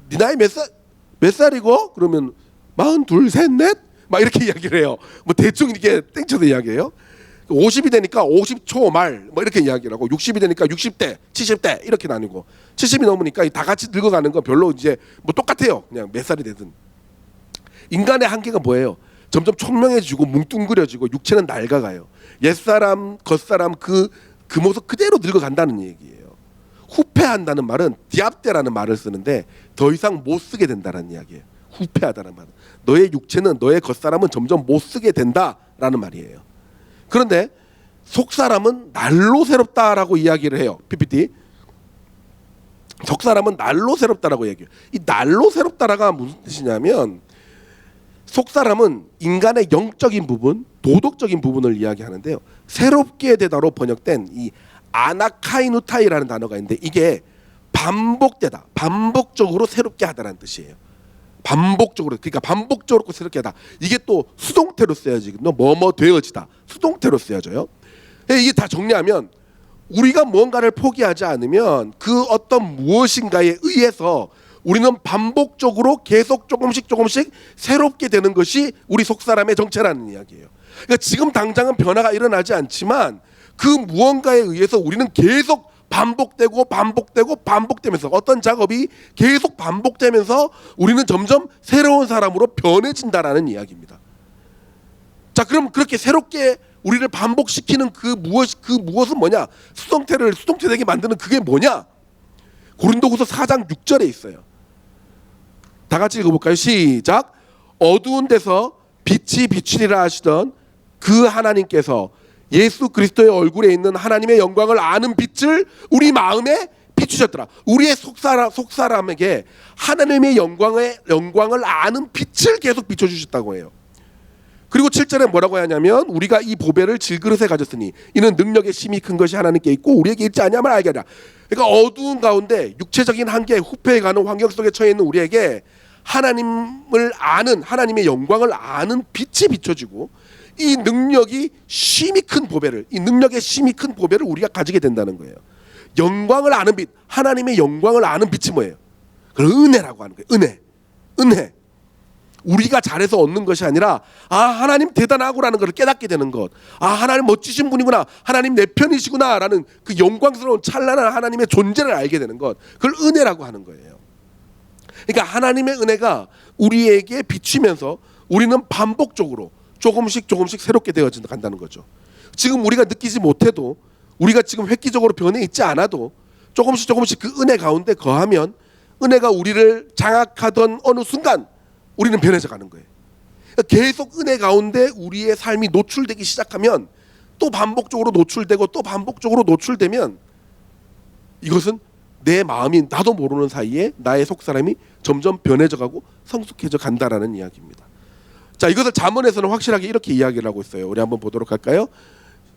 네 나이 몇 살이고? 그러면 42, 셋, 넷? 막 이렇게 이야기를 해요. 뭐 대충 이렇게 땡쳐서 이야기해요. 50이 되니까 50초 말 뭐 이렇게 이야기를 하고 60이 되니까 60대, 70대 이렇게 나뉘고 70이 넘으니까 다 같이 늙어가는 건 별로 이제 뭐 똑같아요. 그냥 몇 살이 되든. 인간의 한계가 뭐예요? 점점 총명해지고 뭉뚱그려지고 육체는 낡아가요. 옛사람, 겉사람 그 모습 그대로 늙어간다는 얘기예요. 후패한다는 말은 디압데라는 말을 쓰는데 더 이상 못 쓰게 된다는 이야기예요. 후패하다는 말은 너의 육체는 너의 겉사람은 점점 못 쓰게 된다라는 말이에요. 그런데 속사람은 날로 새롭다라고 이야기를 해요. PPT. 속사람은 날로 새롭다라고 얘기해요. 이 날로 새롭다라가 무슨 뜻이냐면 속사람은 인간의 영적인 부분, 도덕적인 부분을 이야기하는데요. 새롭게 되다로 번역된 이 아나카이누타이라는 단어가 있는데 이게 반복되다, 반복적으로 새롭게 하다라는 뜻이에요. 반복적으로, 그러니까 반복적으로 새롭게 하다. 이게 또 수동태로 써야지. 뭐뭐 되어지다. 수동태로 써야져요. 이게 다 정리하면 우리가 무언가를 포기하지 않으면 그 어떤 무엇인가에 의해서 우리는 반복적으로 계속 조금씩 새롭게 되는 것이 우리 속사람의 정체라는 이야기예요. 그러니까 지금 당장은 변화가 일어나지 않지만 그 무언가에 의해서 우리는 계속 반복되면서 어떤 작업이 계속 반복되면서 우리는 점점 새로운 사람으로 변해진다라는 이야기입니다. 자, 그럼 그렇게 새롭게 우리를 반복시키는 그 무엇은 뭐냐? 수동태되게 만드는 그게 뭐냐? 고린도후서 4장 6절에 있어요. 다 같이 읽어볼까요? 시작. 어두운 데서 빛이 비추리라 하시던 그 하나님께서 예수 그리스도의 얼굴에 있는 하나님의 영광을 아는 빛을 우리 마음에 비추셨더라. 우리의 속사람에게 하나님의 영광을 아는 빛을 계속 비춰주셨다고 해요. 그리고 7절에 뭐라고 하냐면 우리가 이 보배를 질그릇에 가졌으니 이는 능력의 심이 큰 것이 하나님께 있고 우리에게 있지 아니함을 알게 하라. 그러니까 어두운 가운데 육체적인 한계, 후패해가는 환경 속에 처해 있는 우리에게 하나님을 아는, 하나님의 영광을 아는 빛이 비춰지고 이 능력이 심이 큰 보배를, 이 능력의 심이 큰 보배를 우리가 가지게 된다는 거예요. 영광을 아는 빛, 하나님의 영광을 아는 빛이 뭐예요? 그걸 은혜라고 하는 거예요. 은혜. 우리가 잘해서 얻는 것이 아니라 하나님 대단하구라는 것을 깨닫게 되는 것. 하나님 멋지신 분이구나. 하나님 내 편이시구나라는 그 영광스러운 찬란한 하나님의 존재를 알게 되는 것. 그걸 은혜라고 하는 거예요. 그러니까 하나님의 은혜가 우리에게 비치면서 우리는 반복적으로 조금씩 새롭게 되어져 간다는 거죠. 지금 우리가 느끼지 못해도, 우리가 지금 획기적으로 변해 있지 않아도 조금씩 그 은혜 가운데 거하면 은혜가 우리를 장악하던 어느 순간 우리는 변해져 가는 거예요. 계속 은혜 가운데 우리의 삶이 노출되기 시작하면, 또 반복적으로 노출되고 또 반복적으로 노출되면, 이것은 내 마음이 나도 모르는 사이에 나의 속사람이 점점 변해져 가고 성숙해져 간다라는 이야기입니다. 자, 이것을 잠언에서는 확실하게 이렇게 이야기를 하고 있어요. 우리 한번 보도록 할까요?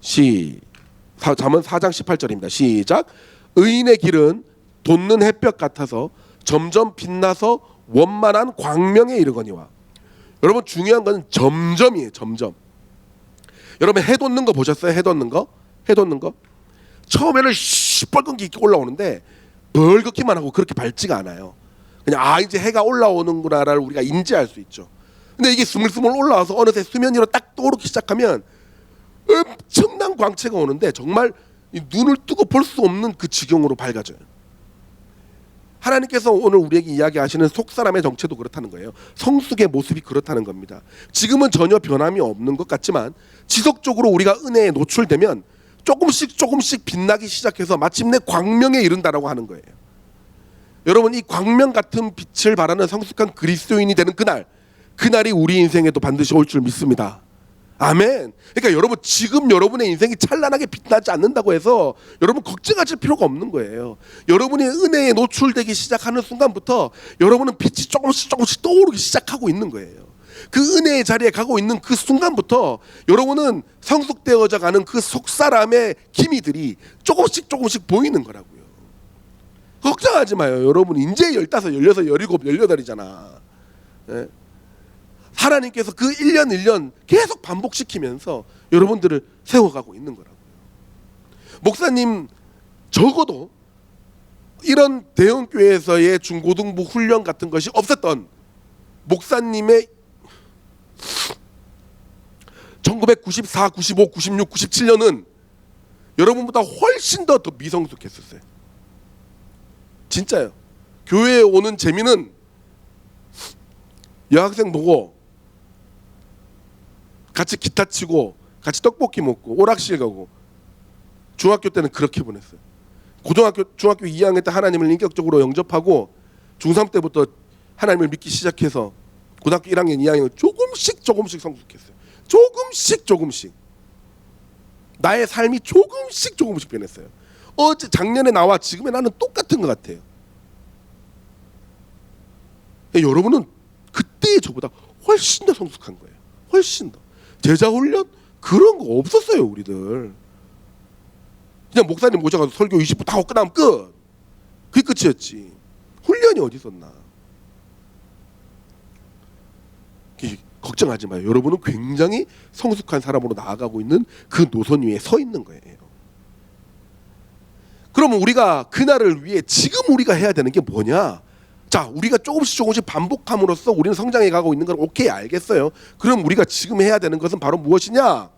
잠언 4장 18절입니다. 시작. 의인의 길은 돋는 햇볕 같아서 점점 빛나서 원만한 광명에 이르거니와. 여러분, 중요한 건 점점이에요. 점점. 여러분, 해 돋는 거 보셨어요? 해 돋는 거? 처음에는 시뻘건 게 올라오는데 벌겋기만 하고 그렇게 밝지가 않아요. 그냥 이제 해가 올라오는구나를 우리가 인지할 수 있죠. 근데 이게 스물스물 올라와서 어느새 수면 위로 딱 떠오르기 시작하면 엄청난 광채가 오는데 정말 눈을 뜨고 볼 수 없는 그 지경으로 밝아져요. 하나님께서 오늘 우리에게 이야기하시는 속사람의 정체도 그렇다는 거예요. 성숙의 모습이 그렇다는 겁니다. 지금은 전혀 변함이 없는 것 같지만 지속적으로 우리가 은혜에 노출되면 조금씩 빛나기 시작해서 마침내 광명에 이른다라고 하는 거예요. 여러분, 이 광명 같은 빛을 바라는 성숙한 그리스도인이 되는 그날이 우리 인생에도 반드시 올 줄 믿습니다. 아멘. 그러니까 여러분, 지금 여러분의 인생이 찬란하게 빛나지 않는다고 해서 여러분 걱정하실 필요가 없는 거예요. 여러분이 은혜에 노출되기 시작하는 순간부터 여러분은 빛이 조금씩 떠오르기 시작하고 있는 거예요. 그 은혜의 자리에 가고 있는 그 순간부터 여러분은 성숙되어져 가는 그 속사람의 기미들이 조금씩 보이는 거라고요. 걱정하지 마요. 여러분 이제 15, 16, 17, 18이잖아. 예? 하나님께서 그 1년 계속 반복시키면서 여러분들을 세워가고 있는 거라고요. 목사님, 적어도 이런 대형교회에서의 중고등부 훈련 같은 것이 없었던 목사님의 1994, 95, 96, 97년은 여러분보다 훨씬 더 미성숙했었어요. 진짜요. 교회에 오는 재미는 여학생 보고 같이 기타 치고 같이 떡볶이 먹고 오락실 가고. 중학교 때는 그렇게 보냈어요. 중학교 2학년 때 하나님을 인격적으로 영접하고 중3 때부터 하나님을 믿기 시작해서 고등학교 1학년, 2학년 조금씩 성숙했어요. 조금씩. 나의 삶이 조금씩 변했어요. 작년에 나와 지금의 나는 똑같은 것 같아요. 여러분은 그때의 저보다 훨씬 더 성숙한 거예요. 훨씬 더. 제자 훈련 그런 거 없었어요. 우리들 그냥 목사님 모셔가서 설교 20분 다 하고 끝나면 끝. 그게 끝이었지. 훈련이 어디 있었나. 걱정하지 마요. 여러분은 굉장히 성숙한 사람으로 나아가고 있는 그 노선 위에 서 있는 거예요. 그러면 우리가 그날을 위해 지금 우리가 해야 되는 게 뭐냐? 자, 우리가 조금씩 반복함으로써 우리는 성장해 가고 있는 건 오케이, 알겠어요. 그럼 우리가 지금 해야 되는 것은 바로 무엇이냐?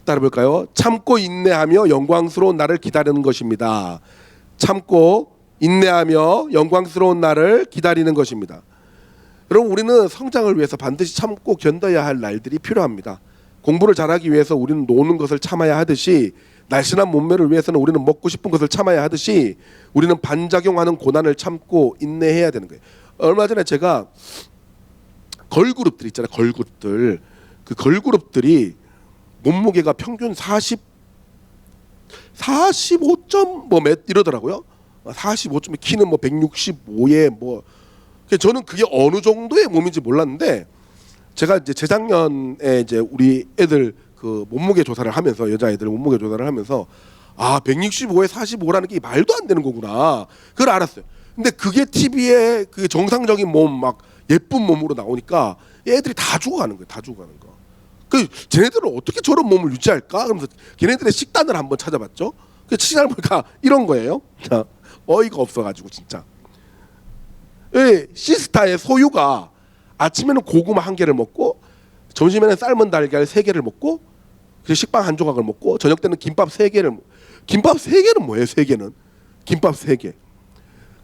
따라볼까요? 참고 인내하며 영광스러운 날을 기다리는 것입니다. 참고 인내하며 영광스러운 날을 기다리는 것입니다. 여러분, 우리는 성장을 위해서 반드시 참고 견뎌야 할 날들이 필요합니다. 공부를 잘하기 위해서 우리는 노는 것을 참아야 하듯이, 날씬한 몸매를 위해서는 우리는 먹고 싶은 것을 참아야 하듯이, 우리는 반작용하는 고난을 참고 인내해야 되는 거예요. 얼마 전에 제가 걸그룹들 있잖아요. 걸그룹들. 그 걸그룹들이 몸무게가 평균 45점 뭐 몇 이러더라고요. 45점, 키는 뭐 165에 뭐. 저는 그게 어느 정도의 몸인지 몰랐는데, 제가 이제 재작년에 이제 우리 애들 그 몸무게 조사를 하면서, 여자애들 몸무게 조사를 하면서 165에 45라는 게 말도 안 되는 거구나. 그걸 알았어요. 근데 그게 TV에 그 정상적인 몸, 막 예쁜 몸으로 나오니까 애들이 다 죽어가는 거예요. 다 죽어가는 거. 그 쟤네들은 어떻게 저런 몸을 유지할까? 그러면서 걔네들의 식단을 한번 찾아봤죠. 그 식단을 보니까 이런 거예요. 어이가 없어가지고 진짜. 시스타의 소유가 아침에는 고구마 한 개를 먹고 점심에는 삶은 달걀 3개를 먹고 그리고 식빵 한 조각을 먹고 저녁 때는 김밥 3개를 김밥 3개는 뭐예요? 3개는 김밥 3개.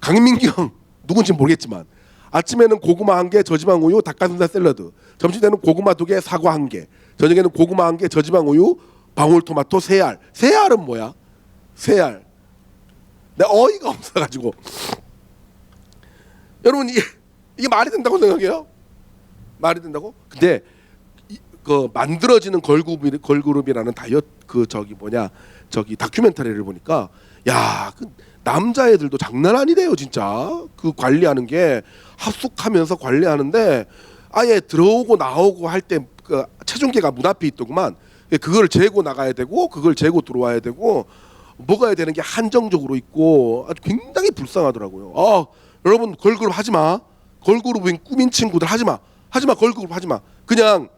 강민경 누군지 모르겠지만 아침에는 고구마 1개, 저지방 우유, 닭가슴살 샐러드. 점심 때는 고구마 2개, 사과 1개. 저녁에는 고구마 1개, 저지방 우유, 방울토마토 3알. 3알은 뭐야? 3알. 내가 어이가 없어가지고. 여러분 이게 말이 된다고 생각해요? 말이 된다고? 근데 그 만들어지는 걸그룹이라는 다이어트 저기 다큐멘터리를 보니까 야, 그 남자애들도 장난 아니래요 진짜. 그 관리하는 게 합숙하면서 관리하는데 아예 들어오고 나오고 할 때 그 체중계가 문 앞에 있더구만. 그걸 재고 나가야 되고 그걸 재고 들어와야 되고 먹어야 되는 게 한정적으로 있고 아주 굉장히 불쌍하더라고요. 여러분 걸그룹 하지 마. 걸그룹인 꾸민 친구들 하지 마. 걸그룹 하지 마. 그냥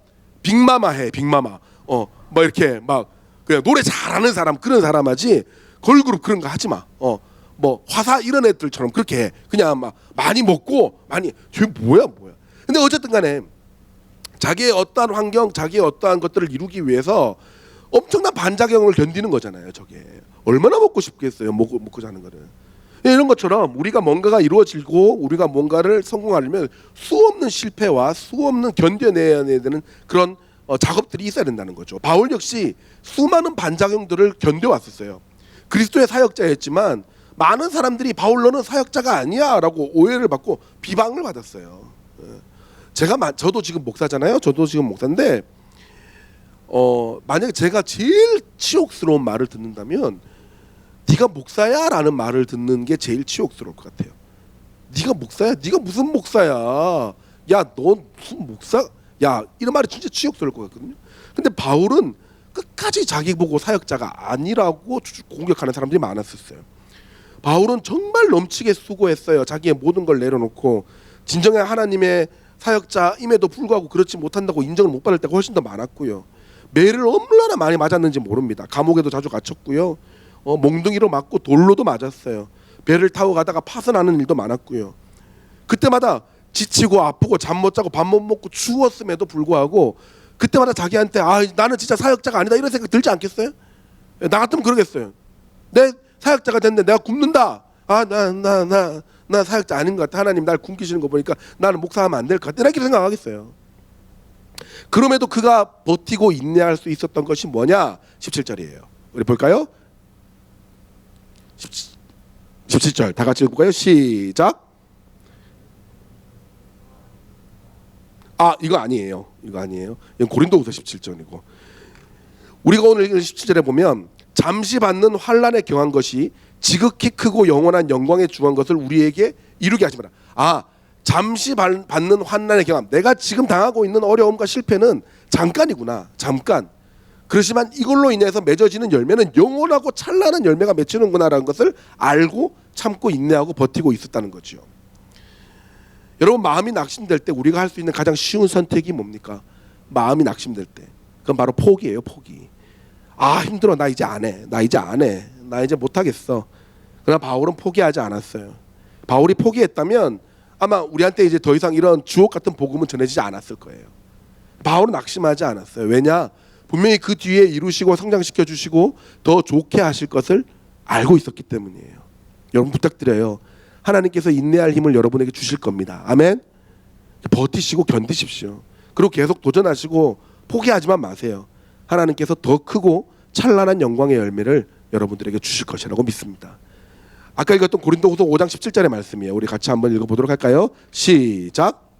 빅마마 해. 빅마마. 뭐 이렇게 막 그냥 노래 잘하는 사람 그런 사람 하지. 걸그룹 그런 거 하지 마. 뭐 화사 이런 애들처럼 그렇게 해. 그냥 막 많이 먹고 많이 저 뭐야. 근데 어쨌든 간에 자기의 어떠한 환경, 자기의 어떠한 것들을 이루기 위해서 엄청난 반작용을 견디는 거잖아요. 저게 얼마나 먹고 싶겠어요. 먹고 자는 거를. 이런 것처럼 우리가 뭔가가 이루어지고 우리가 뭔가를 성공하려면 수없는 실패와 수없는 견뎌내야 되는 그런 작업들이 있어야 된다는 거죠. 바울 역시 수많은 반작용들을 견뎌왔었어요. 그리스도의 사역자였지만 많은 사람들이 바울 너는 사역자가 아니야라고 오해를 받고 비방을 받았어요. 저도 지금 목사잖아요. 저도 지금 목사인데 만약에 제가 제일 치욕스러운 말을 듣는다면 네가 목사야라는 말을 듣는 게 제일 치욕스러울 것 같아요. 네가 목사야? 네가 무슨 목사야? 야, 넌 무슨 목사? 야, 이런 말이 진짜 치욕스러울 것 같거든요. 근데 바울은 끝까지 자기 보고 사역자가 아니라고 공격하는 사람들이 많았었어요. 바울은 정말 넘치게 수고했어요. 자기의 모든 걸 내려놓고 진정한 하나님의 사역자임에도 불구하고 그렇지 못한다고 인정을 못 받을 때가 훨씬 더 많았고요. 매를 얼마나 많이 맞았는지 모릅니다. 감옥에도 자주 갇혔고요. 몽둥이로 맞고 돌로도 맞았어요. 배를 타고 가다가 파선하는 일도 많았고요. 그때마다 지치고 아프고 잠 못 자고 밥 못 먹고 추웠음에도 불구하고 그때마다 자기한테 나는 진짜 사역자가 아니다 이런 생각 들지 않겠어요? 나 같으면 그러겠어요. 내 사역자가 됐는데 내가 굶는다. 나 사역자 아닌 것 같아. 하나님 날 굶기시는 거 보니까 나는 목사하면 안 될 것 같아. 이렇게 생각하겠어요. 그럼에도 그가 버티고 인내할 수 있었던 것이 뭐냐? 17절이에요. 우리 볼까요? 17절 다 같이 읽을까요? 시작. 이거 아니에요. 이건 고린도후서 17절이고 우리가 오늘 읽은 17절에 보면 잠시 받는 환난에 경한 것이 지극히 크고 영원한 영광에 중한 것을 우리에게 이루게 하심이라. 잠시 받는 환난에 경함. 내가 지금 당하고 있는 어려움과 실패는 잠깐이구나. 잠깐. 그렇지만 이걸로 인해서 맺어지는 열매는 영원하고 찬란한 열매가 맺히는구나라는 것을 알고 참고 인내하고 버티고 있었다는 거죠. 여러분 마음이 낙심될 때 우리가 할 수 있는 가장 쉬운 선택이 뭡니까? 마음이 낙심될 때 그건 바로 포기예요. 포기. 힘들어. 나 이제 안 해. 나 이제 못하겠어. 그러나 바울은 포기하지 않았어요. 바울이 포기했다면 아마 우리한테 이제 더 이상 이런 주옥 같은 복음은 전해지지 않았을 거예요. 바울은 낙심하지 않았어요. 왜냐? 분명히 그 뒤에 이루시고 성장시켜 주시고 더 좋게 하실 것을 알고 있었기 때문이에요. 여러분 부탁드려요. 하나님께서 인내할 힘을 여러분에게 주실 겁니다. 아멘. 버티시고 견디십시오. 그리고 계속 도전하시고 포기하지만 마세요. 하나님께서 더 크고 찬란한 영광의 열매를 여러분들에게 주실 것이라고 믿습니다. 아까 읽었던 고린도후서 5장 17절의 말씀이에요. 우리 같이 한번 읽어보도록 할까요? 시작.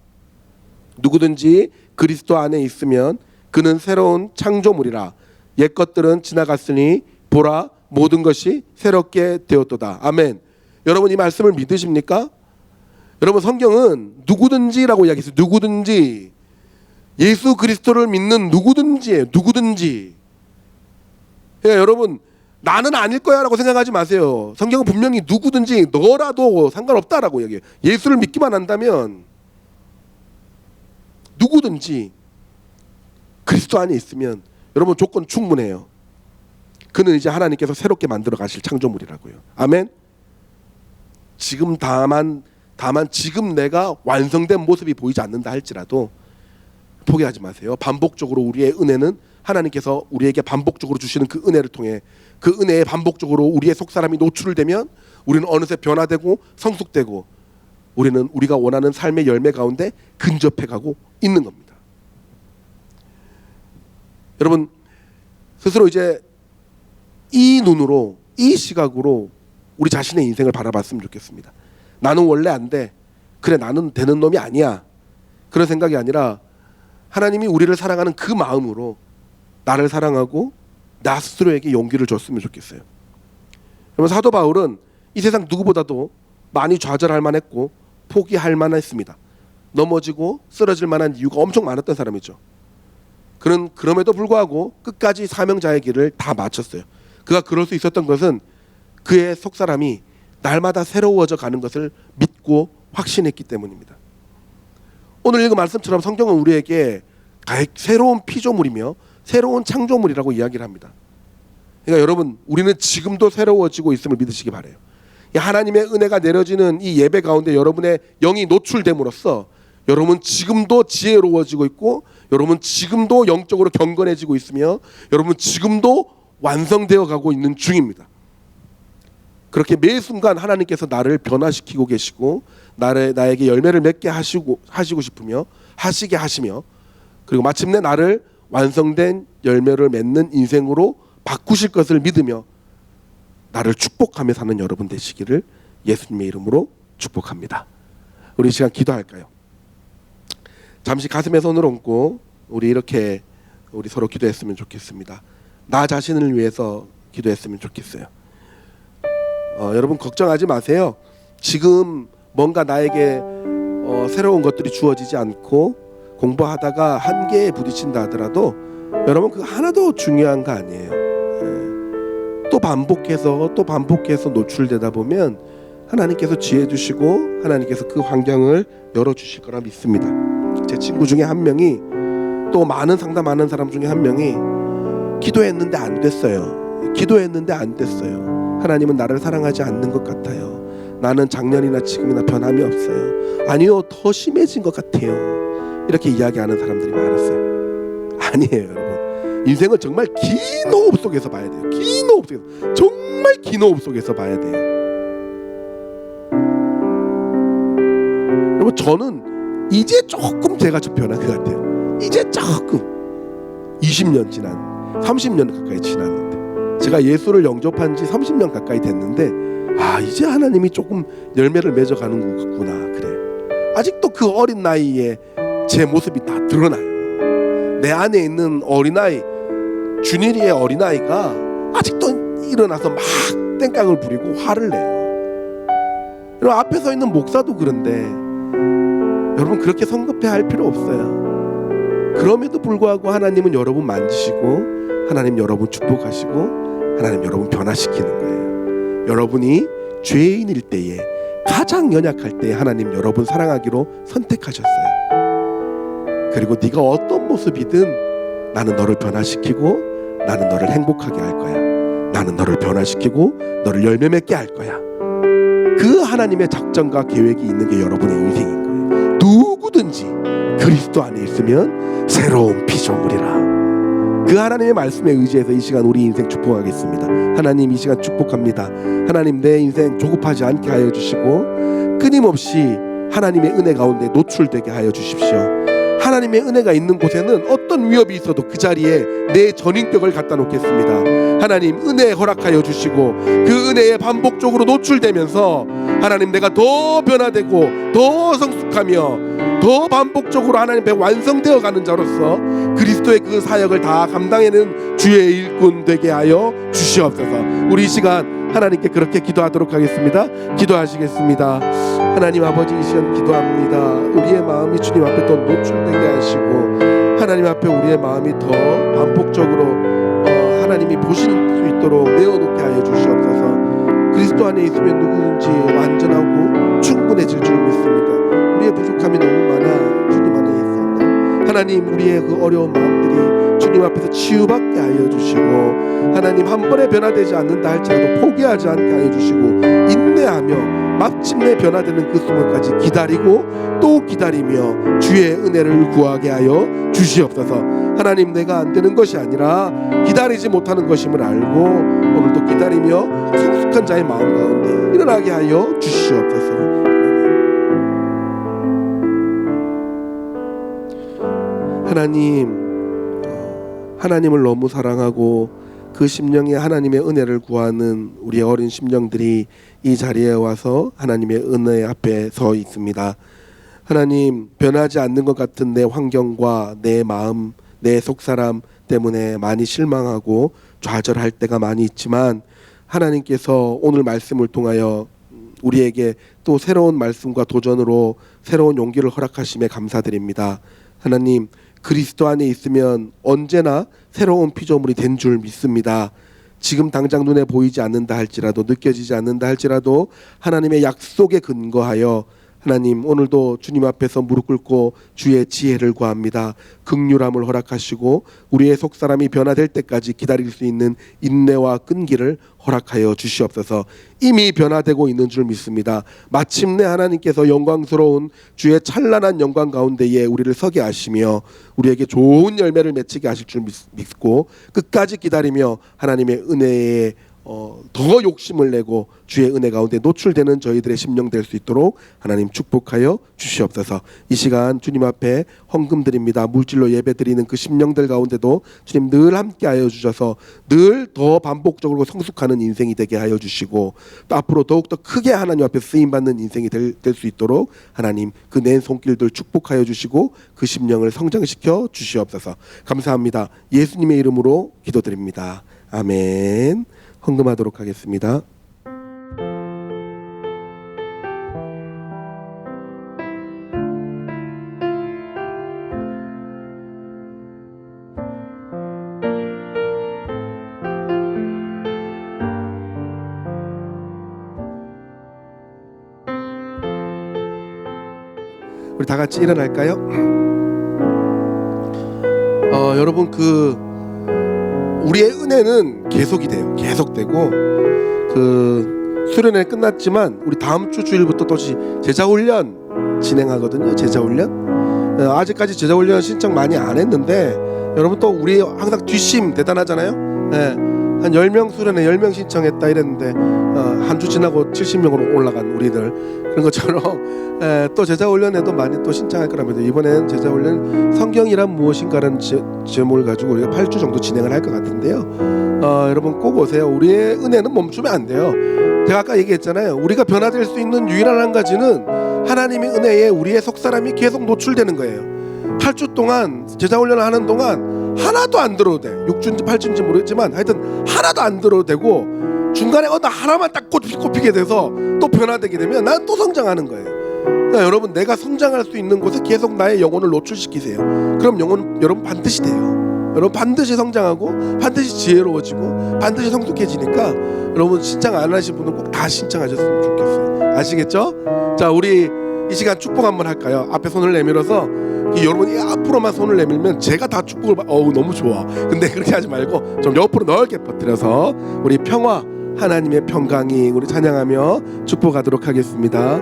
누구든지 그리스도 안에 있으면 그는 새로운 창조물이라. 옛 것들은 지나갔으니 보라 모든 것이 새롭게 되었도다. 아멘. 여러분 이 말씀을 믿으십니까? 여러분 성경은 누구든지라고 이야기했어요. 누구든지. 예수 그리스도를 믿는 누구든지예요. 누구든지. 여러분 나는 아닐 거야라고 생각하지 마세요. 성경은 분명히 누구든지 너라도 상관없다라고 이야기해요. 예수를 믿기만 한다면 누구든지 그리스도 안에 있으면 여러분 조건 충분해요. 그는 이제 하나님께서 새롭게 만들어 가실 창조물이라고요. 아멘. 지금 다만 다만 지금 내가 완성된 모습이 보이지 않는다 할지라도 포기하지 마세요. 반복적으로 우리의 은혜는 하나님께서 우리에게 반복적으로 주시는 그 은혜를 통해 그 은혜에 반복적으로 우리의 속사람이 노출되면 우리는 어느새 변화되고 성숙되고 우리는 우리가 원하는 삶의 열매 가운데 근접해가고 있는 겁니다. 여러분 스스로 이제 이 눈으로 이 시각으로 우리 자신의 인생을 바라봤으면 좋겠습니다. 나는 원래 안 돼. 그래 나는 되는 놈이 아니야. 그런 생각이 아니라 하나님이 우리를 사랑하는 그 마음으로 나를 사랑하고 나 스스로에게 용기를 줬으면 좋겠어요. 그러면 사도 바울은 이 세상 누구보다도 많이 좌절할 만했고 포기할 만했습니다. 넘어지고 쓰러질 만한 이유가 엄청 많았던 사람이죠. 그는 그럼에도 불구하고 끝까지 사명자의 길을 다 마쳤어요. 그가 그럴 수 있었던 것은 그의 속사람이 날마다 새로워져 가는 것을 믿고 확신했기 때문입니다. 오늘 읽은 말씀처럼 성경은 우리에게 새로운 피조물이며 새로운 창조물이라고 이야기를 합니다. 그러니까 여러분 우리는 지금도 새로워지고 있음을 믿으시기 바라요. 하나님의 은혜가 내려지는 이 예배 가운데 여러분의 영이 노출됨으로써 여러분 지금도 지혜로워지고 있고 여러분 지금도 영적으로 경건해지고 있으며 여러분 지금도 완성되어 가고 있는 중입니다. 그렇게 매 순간 하나님께서 나를 변화시키고 계시고 나에게 열매를 맺게 하시고 싶으며 하시게 하시며 그리고 마침내 나를 완성된 열매를 맺는 인생으로 바꾸실 것을 믿으며 나를 축복하며 사는 여러분 되시기를 예수님의 이름으로 축복합니다. 우리 이 시간 기도할까요? 잠시 가슴에 손을 얹고 우리 서로 기도했으면 좋겠습니다. 나 자신을 위해서 기도했으면 좋겠어요. 여러분 걱정하지 마세요. 지금 뭔가 나에게 새로운 것들이 주어지지 않고 공부하다가 한계에 부딪힌다 하더라도 여러분 그거 하나도 중요한 거 아니에요. 또 반복해서 노출되다 보면 하나님께서 지혜 주시고 하나님께서 그 환경을 열어주실 거라 믿습니다. 제 친구 중에 한 명이 또 많은 상담하는 사람 중에 한 명이 기도했는데 안 됐어요. 하나님은 나를 사랑하지 않는 것 같아요. 나는 작년이나 지금이나 변함이 없어요. 아니요, 더 심해진 것 같아요. 이렇게 이야기하는 사람들이 많았어요. 아니에요, 여러분. 인생은 정말 긴 호흡 속에서 봐야 돼요. 정말 긴 호흡 속에서 봐야 돼요. 여러분 저는 이제 조금 제가 좀 변한 것 같아요. 이제 조금 20년 지난 30년 가까이 지났는데 제가 예수를 영접한 지 30년 가까이 됐는데 이제 하나님이 조금 열매를 맺어가는 것 같구나. 그래 아직도 그 어린 나이에 제 모습이 다 드러나요. 내 안에 있는 어린아이 준일이의 어린아이가 아직도 일어나서 막 땡깡을 부리고 화를 내요. 여러분 앞에 서 있는 목사도 그런데 여러분 그렇게 성급해할 필요 없어요. 그럼에도 불구하고 하나님은 여러분 만지시고 하나님 여러분 축복하시고 하나님 여러분 변화시키는 거예요. 여러분이 죄인일 때에 가장 연약할 때에 하나님 여러분 사랑하기로 선택하셨어요. 그리고 네가 어떤 모습이든 나는 너를 변화시키고 나는 너를 행복하게 할 거야. 나는 너를 변화시키고 너를 열매 맺게 할 거야. 그 하나님의 작전과 계획이 있는 게 여러분의 인생인 거예요. 누구든지 그리스도 안에 있으면 새로운 피조물이라. 그 하나님의 말씀에 의지해서 이 시간 우리 인생 축복하겠습니다. 하나님 이 시간 축복합니다. 하나님 내 인생 조급하지 않게 하여 주시고 끊임없이 하나님의 은혜 가운데 노출되게 하여 주십시오. 하나님의 은혜가 있는 곳에는 어떤 위협이 있어도 그 자리에 내 전인격을 갖다 놓겠습니다. 하나님 은혜 허락하여 주시고 그 은혜에 반복적으로 노출되면서 하나님 내가 더 변화되고 더 성숙하며 더 반복적으로 하나님 앞에 완성되어 가는 자로서 그리스도의 그 사역을 다 감당하는 주의 일꾼 되게 하여 주시옵소서. 우리 이 시간 하나님께 그렇게 기도하도록 하겠습니다. 기도하시겠습니다. 하나님 아버지 이 시간 기도합니다. 우리의 마음이 주님 앞에 더 노출되게 하시고 하나님 앞에 우리의 마음이 더 반복적으로 하나님이 보시는 수 있도록 내어놓게 하여 주시옵소서. 그리스도 안에 있으면 누구든지 완전하고 충분해질 줄 믿습니다. 우리의 부족함이 너무 많아 주님 안에 있습니다. 하나님 우리의 그 어려운 마음들이 주님 앞에서 치유받게 하여 주시고 하나님 한 번에 변화되지 않는다 할지라도 포기하지 않게 하여 주시고 인내하며 마침내 변화되는 그 순간까지 기다리고 또 기다리며 주의 은혜를 구하게 하여 주시옵소서. 하나님, 내가 안 되는 것이 아니라 기다리지 못하는 것임을 알고 오늘도 기다리며 성숙한 자의 마음 가운데 일어나게 하여 주시옵소서. 하나님을 너무 사랑하고 그 심령에 하나님의 은혜를 구하는 우리 어린 심령들이 이 자리에 와서 하나님의 은혜 앞에 서 있습니다. 하나님, 변하지 않는 것 같은 내 환경과 내 마음, 내 속사람 때문에 많이 실망하고 좌절할 때가 많이 있지만 하나님께서 오늘 말씀을 통하여 우리에게 또 새로운 말씀과 도전으로 새로운 용기를 허락하심에 감사드립니다. 하나님, 그리스도 안에 있으면 언제나 새로운 피조물이 된 줄 믿습니다. 지금 당장 눈에 보이지 않는다 할지라도, 느껴지지 않는다 할지라도 하나님의 약속에 근거하여 하나님, 오늘도 주님 앞에서 무릎 꿇고 주의 지혜를 구합니다. 긍휼함을 허락하시고 우리의 속사람이 변화될 때까지 기다릴 수 있는 인내와 끈기를 허락하여 주시옵소서. 이미 변화되고 있는 줄 믿습니다. 마침내 하나님께서 영광스러운 주의 찬란한 영광 가운데에 우리를 서게 하시며 우리에게 좋은 열매를 맺히게 하실 줄 믿고 끝까지 기다리며 하나님의 은혜에 더 욕심을 내고 주의 은혜 가운데 노출되는 저희들의 심령 될 수 있도록 하나님 축복하여 주시옵소서. 이 시간 주님 앞에 헌금 드립니다. 물질로 예배 드리는 그 심령들 가운데도 주님 늘 함께하여 주셔서 늘 더 반복적으로 성숙하는 인생이 되게 하여 주시고 또 앞으로 더욱더 크게 하나님 앞에 쓰임받는 인생이 될 수 있도록 하나님 그 낸 손길들 축복하여 주시고 그 심령을 성장시켜 주시옵소서. 감사합니다. 예수님의 이름으로 기도드립니다. 아멘. 헌금하도록 하겠습니다. 우리 다 같이 일어날까요? 여러분, 우리의 은혜는 계속이 돼요. 계속되고 수련회 끝났지만 우리 다음 주 주일부터 또 제자훈련 진행하거든요. 제자훈련. 아직까지 제자훈련 신청 많이 안 했는데 여러분 또 우리 항상 뒷심 대단하잖아요. 한 10명 수련회 10명 신청했다 이랬는데 한 주 지나고 70명으로 올라간 우리들 그런 것처럼 또 제자훈련에도 많이 또 신청할 거랍니다. 이번엔 제자훈련 성경이란 무엇인가라는 제목을 가지고 우리가 8주 정도 진행을 할 것 같은데요. 여러분 꼭 오세요. 우리의 은혜는 멈추면 안 돼요. 제가 아까 얘기했잖아요. 우리가 변화될 수 있는 유일한 한 가지는 하나님의 은혜에 우리의 속사람이 계속 노출되는 거예요. 8주 동안 제자훈련을 하는 동안 하나도 안 들어도 돼. 6주인지 8주인지 모르겠지만 하여튼 하나도 안 들어도 되고 중간에 나 하나만 딱 꼽히게 돼서 또 변화되게 되면 난 또 성장하는 거예요. 그러니까 여러분, 내가 성장할 수 있는 곳에 계속 나의 영혼을 노출시키세요. 그럼 여러분 반드시 돼요. 여러분 반드시 성장하고 반드시 지혜로워지고 반드시 성숙해지니까 여러분 신청 안 하신 분은 꼭 다 신청하셨으면 좋겠어요. 아시겠죠? 자, 우리 이 시간 축복 한번 할까요? 앞에 손을 내밀어서 여러분이 앞으로만 손을 내밀면 제가 다 축복을 너무 좋아. 근데 그렇게 하지 말고 좀 옆으로 넓게 퍼뜨려서 우리 평화, 하나님의 평강이 우리 찬양하며 축복하도록 하겠습니다.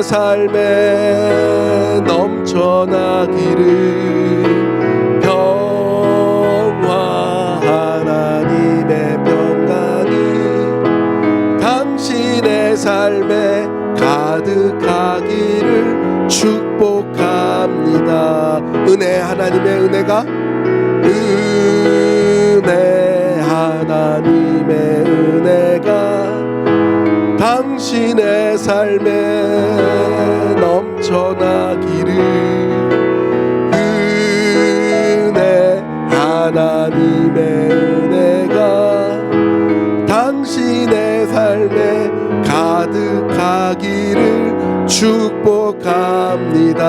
삶에 넘쳐나기를 평화 하나님의 평강이 당신의 삶에 가득하기를 축복합니다. 은혜 하나님의 은혜가 은혜 하나님의 은혜가 당신의 삶에 넘쳐나기를 은혜 하나님의 은혜가 당신의 삶에 가득하기를 축복합니다.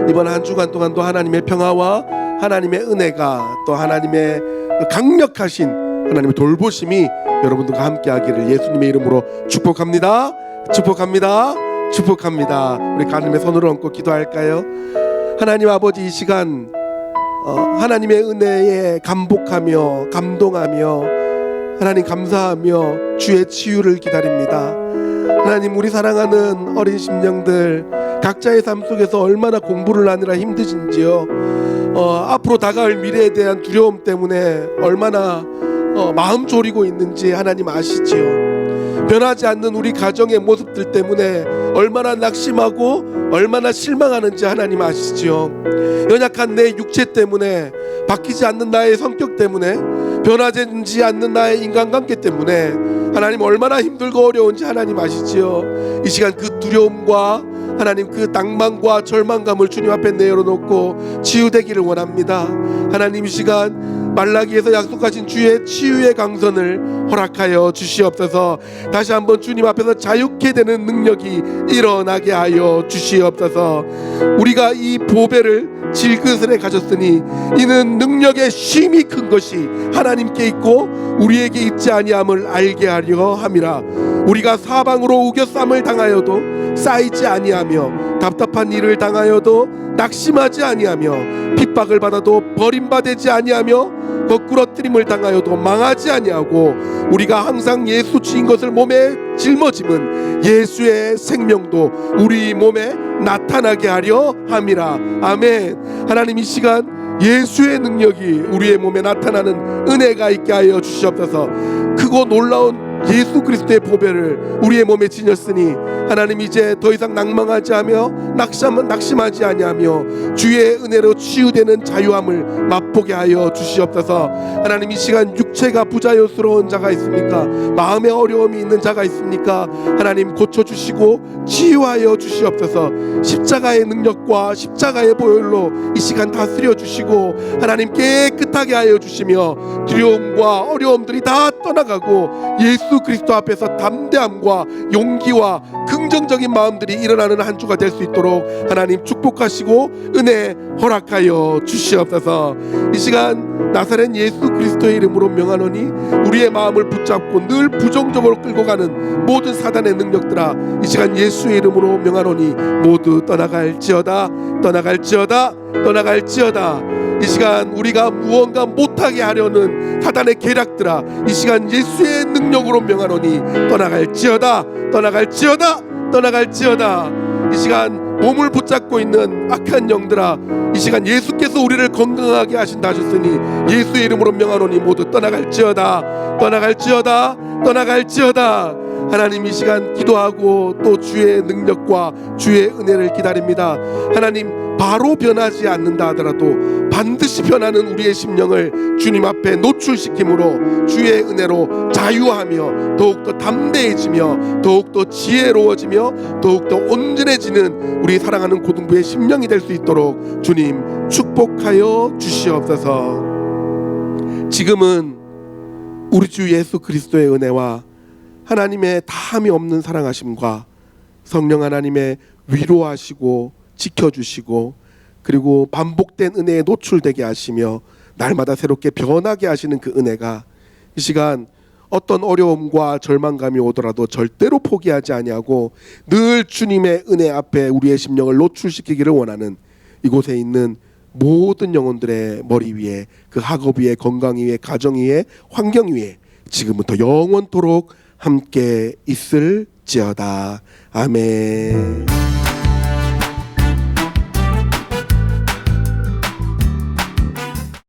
이번 한 주간 동안도 하나님의 평화와 하나님의 은혜가 또 하나님의 강력하신 하나님의 돌보심이 여러분들과 함께하기를 예수님의 이름으로 축복합니다. 축복합니다. 축복합니다. 우리 가슴에 손을 얹고 기도할까요? 하나님 아버지, 이 시간 하나님의 은혜에 감복하며 감동하며 하나님 감사하며 주의 치유를 기다립니다. 하나님, 우리 사랑하는 어린 심령들 각자의 삶 속에서 얼마나 공부를 하느라 힘드신지요. 앞으로 다가올 미래에 대한 두려움 때문에 얼마나 마음 졸이고 있는지 하나님 아시지요. 변하지 않는 우리 가정의 모습들 때문에 얼마나 낙심하고 얼마나 실망하는지 하나님 아시지요. 연약한 내 육체 때문에, 바뀌지 않는 나의 성격 때문에, 변하지 않는 나의 인간관계 때문에 하나님 얼마나 힘들고 어려운지 하나님 아시지요. 이 시간 그 두려움과 하나님 그 낭만과 절망감을 주님 앞에 내려놓고 치유되기를 원합니다. 하나님, 이 시간 말라기에서 약속하신 주의 치유의 강선을 허락하여 주시옵소서. 다시 한번 주님 앞에서 자유케 되는 능력이 일어나게 하여 주시옵소서. 우리가 이 보배를 질그릇에 가졌으니 이는 능력의 쉼이 큰 것이 하나님께 있고 우리에게 있지 아니함을 알게 하려 함이라. 우리가 사방으로 우겨쌈을 당하여도 쌓이지 아니하며 답답한 일을 당하여도 낙심하지 아니하며 핍박을 받아도 버림받지 아니하며 거꾸러뜨림을 당하여도 망하지 아니하고 우리가 항상 예수 주인 것을 몸에 짊어짐은 예수의 생명도 우리 몸에 나타나게 하려 함이라. 아멘. 하나님, 이 시간 예수의 능력이 우리의 몸에 나타나는 은혜가 있게 하여 주시옵소서. 크고 놀라운 예수 그리스도의 보배를 우리의 몸에 지녔으니 하나님, 이제 더 이상 낭망하지 않으며 낙심하지 아니하며 주의 은혜로 치유되는 자유함을 맛보게 하여 주시옵소서. 하나님, 이 시간 육체가 부자연스러운 자가 있습니까? 마음에 어려움이 있는 자가 있습니까? 하나님, 고쳐주시고 치유하여 주시옵소서. 십자가의 능력과 십자가의 보혈로 이 시간 다스려 주시고 하나님 깨끗하게 하여 주시며 두려움과 어려움들이 다 떠나가고 예수 그리스도 앞에서 담대함과 용기와 긍정적인 마음들이 일어나는 한 주가 될 수 있도록 하나님 축복하시고 은혜 허락하여 주시옵소서. 이 시간 나사렛 예수 그리스도의 이름으로 명하노니 우리의 마음을 붙잡고 늘 부정적으로 끌고 가는 모든 사단의 능력들아, 이 시간 예수의 이름으로 명하노니 모두 떠나갈지어다. 떠나갈지어다. 떠나갈지어다. 이 시간 우리가 무언가 못하게 하려는 사단의 계략들아, 이 시간 예수의 능력으로 명하노니 떠나갈지어다. 떠나갈지어다. 떠나갈지어다. 이 시간 몸을 붙잡고 있는 악한 영들아, 이 시간 예수께서 우리를 건강하게 하신다 하셨으니 예수의 이름으로 명하노니 모두 떠나갈지어다. 떠나갈지어다. 떠나갈지어다. 하나님, 이 시간 기도하고 또 주의 능력과 주의 은혜를 기다립니다. 하나님, 바로 변하지 않는다 하더라도 반드시 변하는 우리의 심령을 주님 앞에 노출시킴으로 주의 은혜로 자유하며 더욱더 담대해지며 더욱더 지혜로워지며 더욱더 온전해지는 우리 사랑하는 고등부의 심령이 될 수 있도록 주님 축복하여 주시옵소서. 지금은 우리 주 예수 그리스도의 은혜와 하나님의 다함이 없는 사랑하심과 성령 하나님의 위로하시고 지켜주시고 그리고 반복된 은혜에 노출되게 하시며 날마다 새롭게 변하게 하시는 그 은혜가 이 시간 어떤 어려움과 절망감이 오더라도 절대로 포기하지 아니하고 늘 주님의 은혜 앞에 우리의 심령을 노출시키기를 원하는 이곳에 있는 모든 영혼들의 머리 위에, 그 학업 위에, 건강 위에, 가정 위에, 환경 위에 지금부터 영원토록 함께 있을지어다. 아멘.